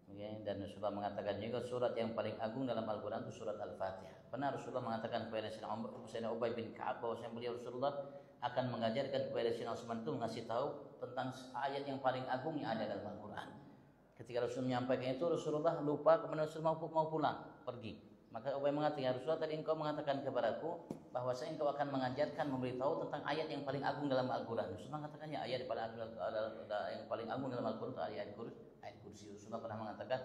Okay. Dan Rasulullah mengatakan juga surat yang paling agung dalam Al-Quran itu surat Al-Fatihah. Pernah Rasulullah mengatakan kepada Sayyidina Ubay bin Ka'ab bahwa beliau Rasulullah akan mengajarkan kepada Sayyidina Utsman itu mengasih tahu tentang ayat yang paling agung yang ada dalam Al-Quran. Ketika Rasul menyampaikan itu, Rasulullah lupa, kemudian Rasulullah mau pulang, pergi. Maka Ubay mengatakan, Rasulullah tadi engkau mengatakan kepadaku bahwasanya engkau akan mengajarkan, memberitahu tentang ayat yang paling agung dalam Al-Quran. Rasulullah mengatakan ya ayat yang paling agung dalam Al-Quran itu ayat kursi. Rasulullah pernah mengatakan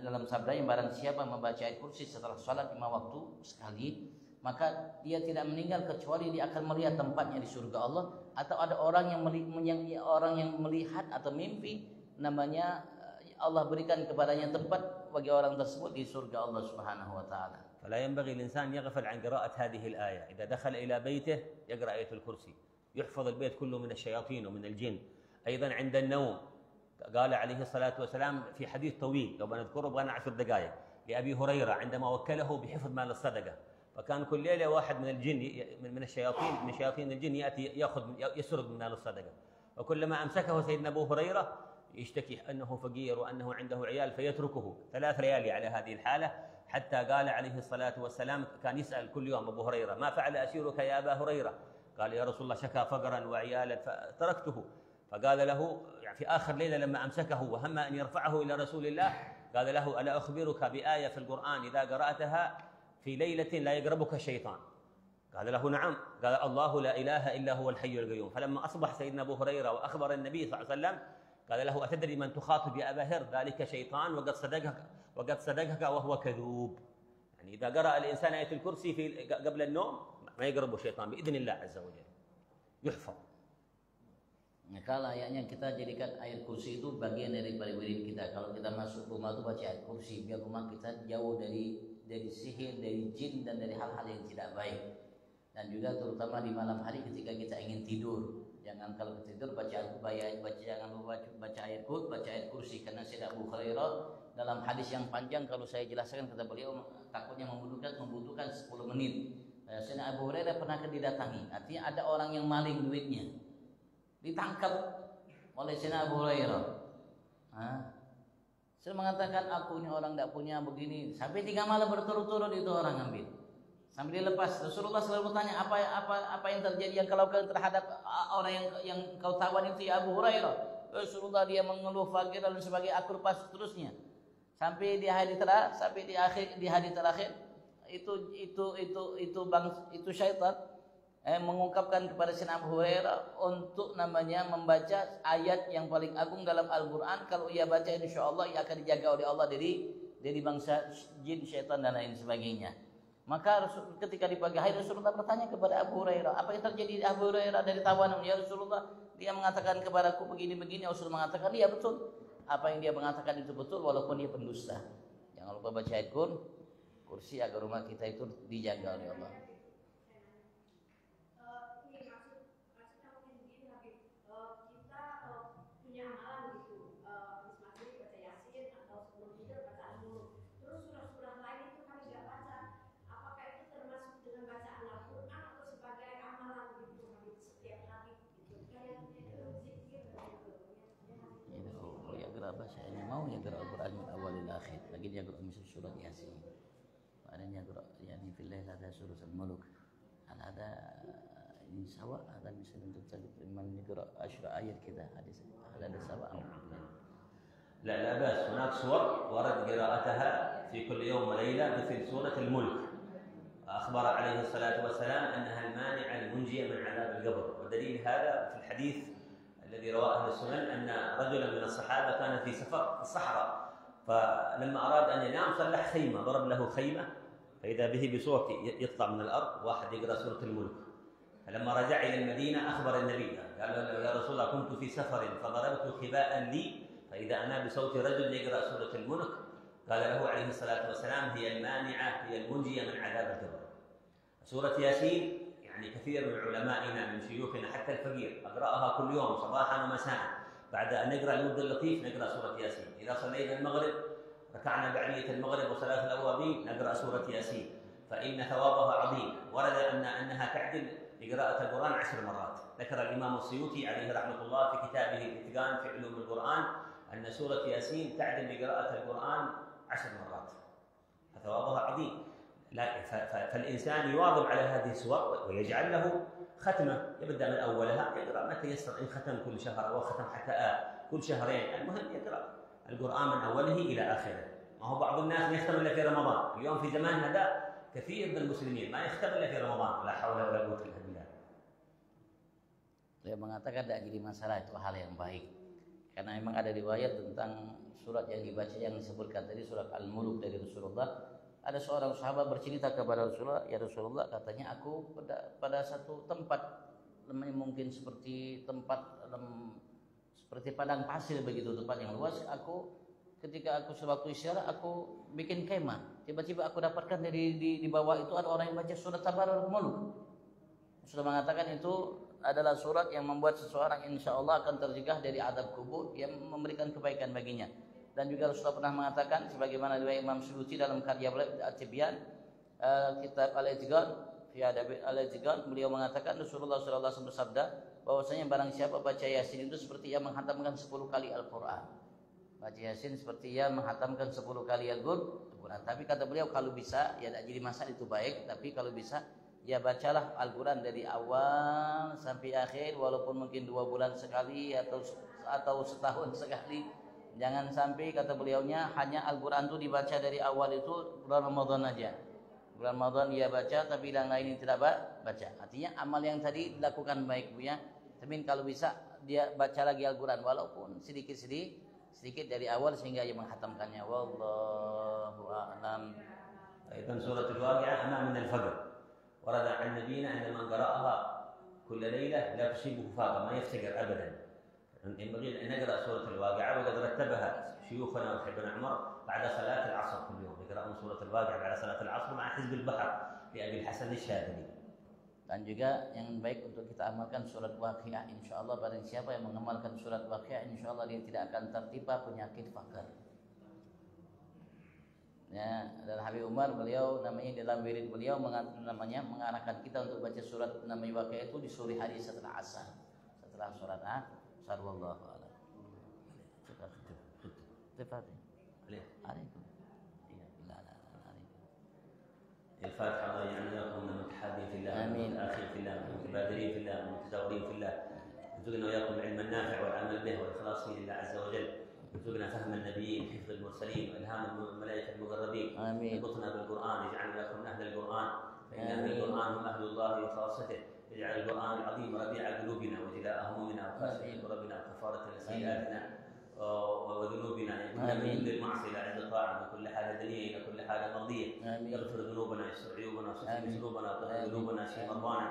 dalam sabda yang barang siapa membaca ayat kursi setelah salat 5 waktu sekali, maka dia tidak meninggal kecuali dia akan melihat tempatnya di surga Allah, atau ada orang yang melihat atau mimpi namanya Allah berikan kepadanya tempat bagi orang tersebut di surga Allah Subhanahu wa taala. فلا ينبغي الإنسان يغفل عن قراءة هذه الآية. إذا دخل إلى بيته يقرأ آية الكرسي، يحفظ البيت كله من الشياطين ومن الجن. أيضا عند النوم قال عليه الصلاة والسلام في حديث طويل لو بنذكره بغينا 10 دقائق لأبي هريرة عندما وكله بحفظ مال الصدقة، فكان كل ليلة واحد من الجن من شياطين الجن يأتي يسرق من مال الصدقة، وكلما أمسكه سيدنا أبو هريرة يشتكي أنه فقير وأنه عنده عيال فيتركه 3 ليالي على هذه الحالة، حتى قال عليه الصلاة والسلام كان يسأل كل يوم أبو هريرة ما فعل أسيرك يا أبا هريرة؟ قال يا رسول الله شكا فقرا وعيالا فتركته. فقال له يعني في آخر ليلة لما أمسكه وهم أن يرفعه إلى رسول الله قال له ألا أخبرك بآية في القرآن إذا قرأتها في ليلة لا يقربك الشيطان؟ قال له نعم. قال الله لا إله إلا هو الحي القيوم. فلما أصبح سيدنا أبو هريرة وأخبر النبي صلى الله عليه وسلم قال له أتدري من تخاطب يا أبا هر؟ ذلك شيطان وقد صدقك وهو كذوب. يعني إذا قرأ الإنسان آية الكرسي قبل النوم ما يقربه الشيطان بإذن الله عز وجل، يحفظ. Maka layaknya kita jadikan ayat kursi itu bagian dari wirid kita. Kalau kita masuk rumah itu baca ayat kursi, biar rumah kita jauh dari sihir, dari jin, dan dari hal-hal yang tidak baik. Dan juga terutama di malam hari ketika kita ingin tidur, jangan kalau tidur jangan lupa baca ayat kursi, karena Sayyidina Abu Hurairah dalam hadis yang panjang kalau saya jelaskan kata beliau takutnya membutuhkan 10 menit. Sayyidina Abu Hurairah pernah didatangi, artinya ada orang yang maling duitnya, ditangkap oleh Sayyidina Abu Hurairah. Saya mengatakan aku ini orang tidak punya begini, sampai 3 malam berturut-turut itu orang ambil. Sampai dilepas. Rasulullah selalu bertanya apa yang terjadi yang kau lakukan terhadap orang yang kau tawan itu ya Abu Hurairah. Rasulullah dia mengeluh fakir dan sebagai aku lepas seterusnya. Sampai di hari terakhir itu syaitan mengungkapkan kepada Sayyidina Abu Hurairah untuk namanya membaca ayat yang paling agung dalam Al-Quran. Kalau ia baca insyaallah ia akan dijaga oleh Allah dari bangsa jin, syaitan dan lain sebagainya. Maka ketika di pagi hari Rasulullah bertanya kepada Abu Hurairah, apa yang terjadi Abu Hurairah dari tawanan? Ya Rasulullah, dia mengatakan kepadaku begini-begini. Rasulullah mengatakan, iya betul. Apa yang dia mengatakan itu betul walaupun dia pendusta. Jangan lupa baca ayat kursi agar rumah kita itu dijaga oleh Allah. Mau يقرأ القرآن من أول إلى آخر، لكن يقرأ مثل سورة ياسين، وبعدين يقرأ يعني في الليل هذا سورة الملك. هذا سواء، هذا مثل من يقرأ 10 آيات كذا، هذا سواء. لا بأس، هناك سور ورد قراءتها في كل يوم وليلة مثل سورة الملك. أخبر عليه الصلاة والسلام أنها المانعة المنجية من عذاب القبر، ودليل هذا في الحديث الذي رواه أهل السنن أن رجلا من الصحابة كان في سفر في الصحراء، فلما أراد أن ينام صلح خيمة، ضرب له خيمة فإذا به بصوت يطلع من الأرض واحد يقرأ سورة الملك. فلما رجع إلى المدينة أخبر النبي، قال له يا رسول الله كنت في سفر فضربت خباء لي فإذا أنا بصوت رجل يقرأ سورة الملك قال له عليه الصلاة والسلام: هي المانعة، هي المنجية من عذاب القبر. سورة ياسين يعني كثير من علمائنا من شيوخنا حتى الفقير أقرأها كل يوم صباحا ومساء. بعد أن نقرأ الورد اللطيف نقرأ سورة ياسين. إذا صلينا المغرب ركعنا بعدية المغرب وصلاة الأوابين نقرأ سورة ياسين، فإن ثوابها عظيم. ورد أنها تعدل لقراءة القرآن 10 مرات. ذكر الإمام السيوطي عليه رحمة الله في كتابه الإتقان في علوم القرآن أن سورة ياسين تعدل لقراءة القرآن 10 مرات، فثوابها عظيم. فالإنسان يواظب على هذه السور ويجعل له ختمة، يبدأ من أولها يقرأ ما تيسر، إن ختم كل شهر أو ختم حتى كل شهرين، المهم يقرأ القرآن من أوله إلى آخره. ما هو بعض الناس يختم إلا في رمضان. اليوم في زماننا هذا كثير من المسلمين ما يختم إلا في رمضان. لا حول ولا قوة إلا بالله. Dia mengatakan tidak jadi masalah, itu hal yang baik. Karena memang ada riwayat tentang surat yang dibaca yang disebutkan tadi, surat Al-Mulk dari Rasulullah. Ada seorang sahabat bercerita kepada Rasulullah, ya Rasulullah, katanya aku pada satu tempat, namanya mungkin seperti tempat seperti padang pasir begitu, tempat yang luas. Ketika aku sewaktu istirahat aku bikin kemah. Tiba-tiba aku dapatkan di bawah itu ada orang yang baca surat Tabarakal Mulk. Sudah mengatakan itu adalah surat yang membuat seseorang insya Allah akan tercegah dari adab kubur, yang memberikan kebaikan baginya. Dan juga Rasulullah pernah mengatakan sebagaimana riwayat Imam Suyuti dalam karya At-Tibyan, kitab Al-I'tiqad fi Adab Al-I'tiqad, beliau mengatakan Rasulullah sallallahu alaihi wasallam bersabda bahwasanya barang siapa baca Yasin itu seperti ia menghatamkan 10 kali Al-Qur'an. Baca Yasin seperti ia menghatamkan 10 kali Al-Qur'an. Tapi kata beliau kalau bisa ya tidak jadi masalah, itu baik, tapi kalau bisa ya bacalah Al-Quran dari awal sampai akhir, walaupun mungkin 2 bulan sekali atau setahun sekali. Jangan sampai kata beliaunya hanya Al-Quran itu dibaca dari awal itu bulan Ramadan aja. Bulan Ramadan dia baca tapi yang lain tidak baca. Artinya amal yang tadi dilakukan baik Bu ya. Tapi kalau bisa dia baca lagi Al-Quran walaupun sedikit dari awal sehingga ia menghatamkannya. Wallahu a'lam. أيضا سورة الواقعة أمام من الفجر. ورد عن نبينا أن من قرأها كل ليلة لا تصيبه فاقة، ما يفتقر أبدا. ينبغي أن نقرأ سورة الواقعة، وقد رتبها شيوخنا وحبنا عمر بعد صلاة العصر كل يوم يقرأون سورة الواقعة بعد صلاة العصر مع حزب البحر لأبي الحسن الشاذلي. Dan juga yang baik untuk kita amalkan surat Waqiah. Insya Allah barang siapa yang mengamalkan surat Waqiah, insya Allah dia tidak akan tertimpa penyakit fakir. Ya, dan Habib Umar beliau namanya dalam wirid beliau mengarahkan kita untuk baca surat namanya Waqiah itu di sore hari setelah asar, setelah surat asar. Wallahu a'lam. Tafadhal. Alaikum. الفاتحة. الله يجعلنا وإياكم من المتحابين في الله، من الآخرين في الله، من المتبادلين في الله، من المتزاورين في الله. ارزقنا وإياكم العلم النافع والعمل به والإخلاص فيه لله عز وجل. ارزقنا فهم النبيين، حفظ المرسلين، والهام الملائكة المقربين. اربطنا بالقرآن، اجعلنا لكم من أهل القرآن، فإن أهل القرآن هم أهل الله وخاصته. اجعل القرآن العظيم ربيع قلوبنا وجلاء همومنا وكاشف كربنا وكفارة لسيئاتنا وذنوبنا، من كل المعصية إلى عز الطاعة، من كل حال دنيا إلى كل حال مرضية. يغفر ذنوبنا، يستر عيوبنا، ويستر ذنوبنا، ويطهر قلوبنا، يشفي مرضانا،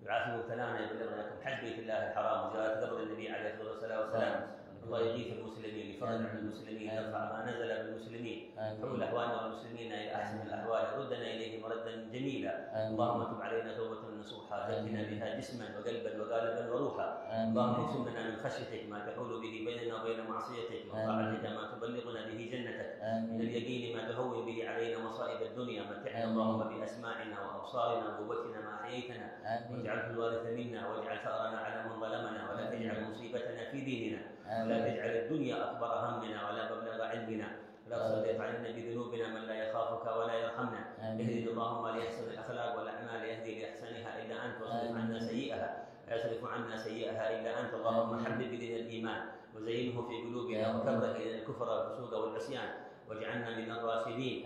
يعافي مبتلانا، يبلغنا لكم حج بيت الله الحرام وزيارة قبر النبي عليه الصلاة والسلام. الله يغيث المسلمين، يفرج عن المسلمين، يرفع ما نزل بالمسلمين، يحول أحوالنا والمسلمين إلى أحسن الأحوال، ردنا إليه مردا جميلا. اللهم تب علينا توبة نصوحا، زكنا بها جسما وقلبا وقالبا وروحا. اللهم اقسم لنا من خشيتك ما تحول به بيننا وبين معصيتك، ومن طاعتك ما تبلغنا به جنتك، من اليقين ما تهون به علينا مصائب الدنيا. متعنا اللهم بأسماعنا وأبصارنا وقوتنا ما أحييتنا، واجعله الوارث منا، واجعل ثأرنا على من ظلمنا، ولا تجعل مصيبتنا في ديننا، ولا تجعل الدنيا أكبر همنا ولا مبلغ علمنا، ولا تسلط علينا بذنوبنا من لا يخافك ولا يرحمنا. اهدنا اللهم لأحسن الأخلاق والأعمال، يهدي لأحسنها إلا أنت، واصرف عنا سيئها، لا يصرف عنا سيئها إلا أنت. اللهم حبب إلينا الإيمان وزينه في قلوبنا، وكره إلينا الكفر والفسوق والعصيان، واجعلنا من الراشدين.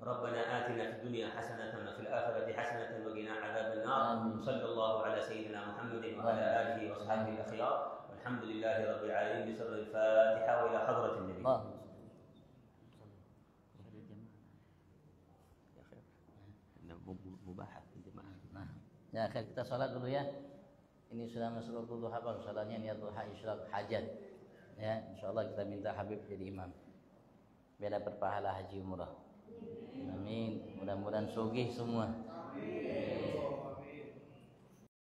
ربنا آتنا في الدنيا حسنة وفي الآخرة حسنة وقنا عذاب النار. صلى الله على سيدنا محمد وعلى آله وصحبه الأخيار، والحمد لله رب العالمين. بسر الفاتحة وإلى حضرة النبي. Ya, kita sholat dulu ya. Ini sudah masuk waktu duha, baru sholatnya niat duha isyraq hajat. Ya, insyaallah kita minta Habib jadi imam. biar dapat pahala haji umrah. Amin. Mudah-mudahan sugih semua.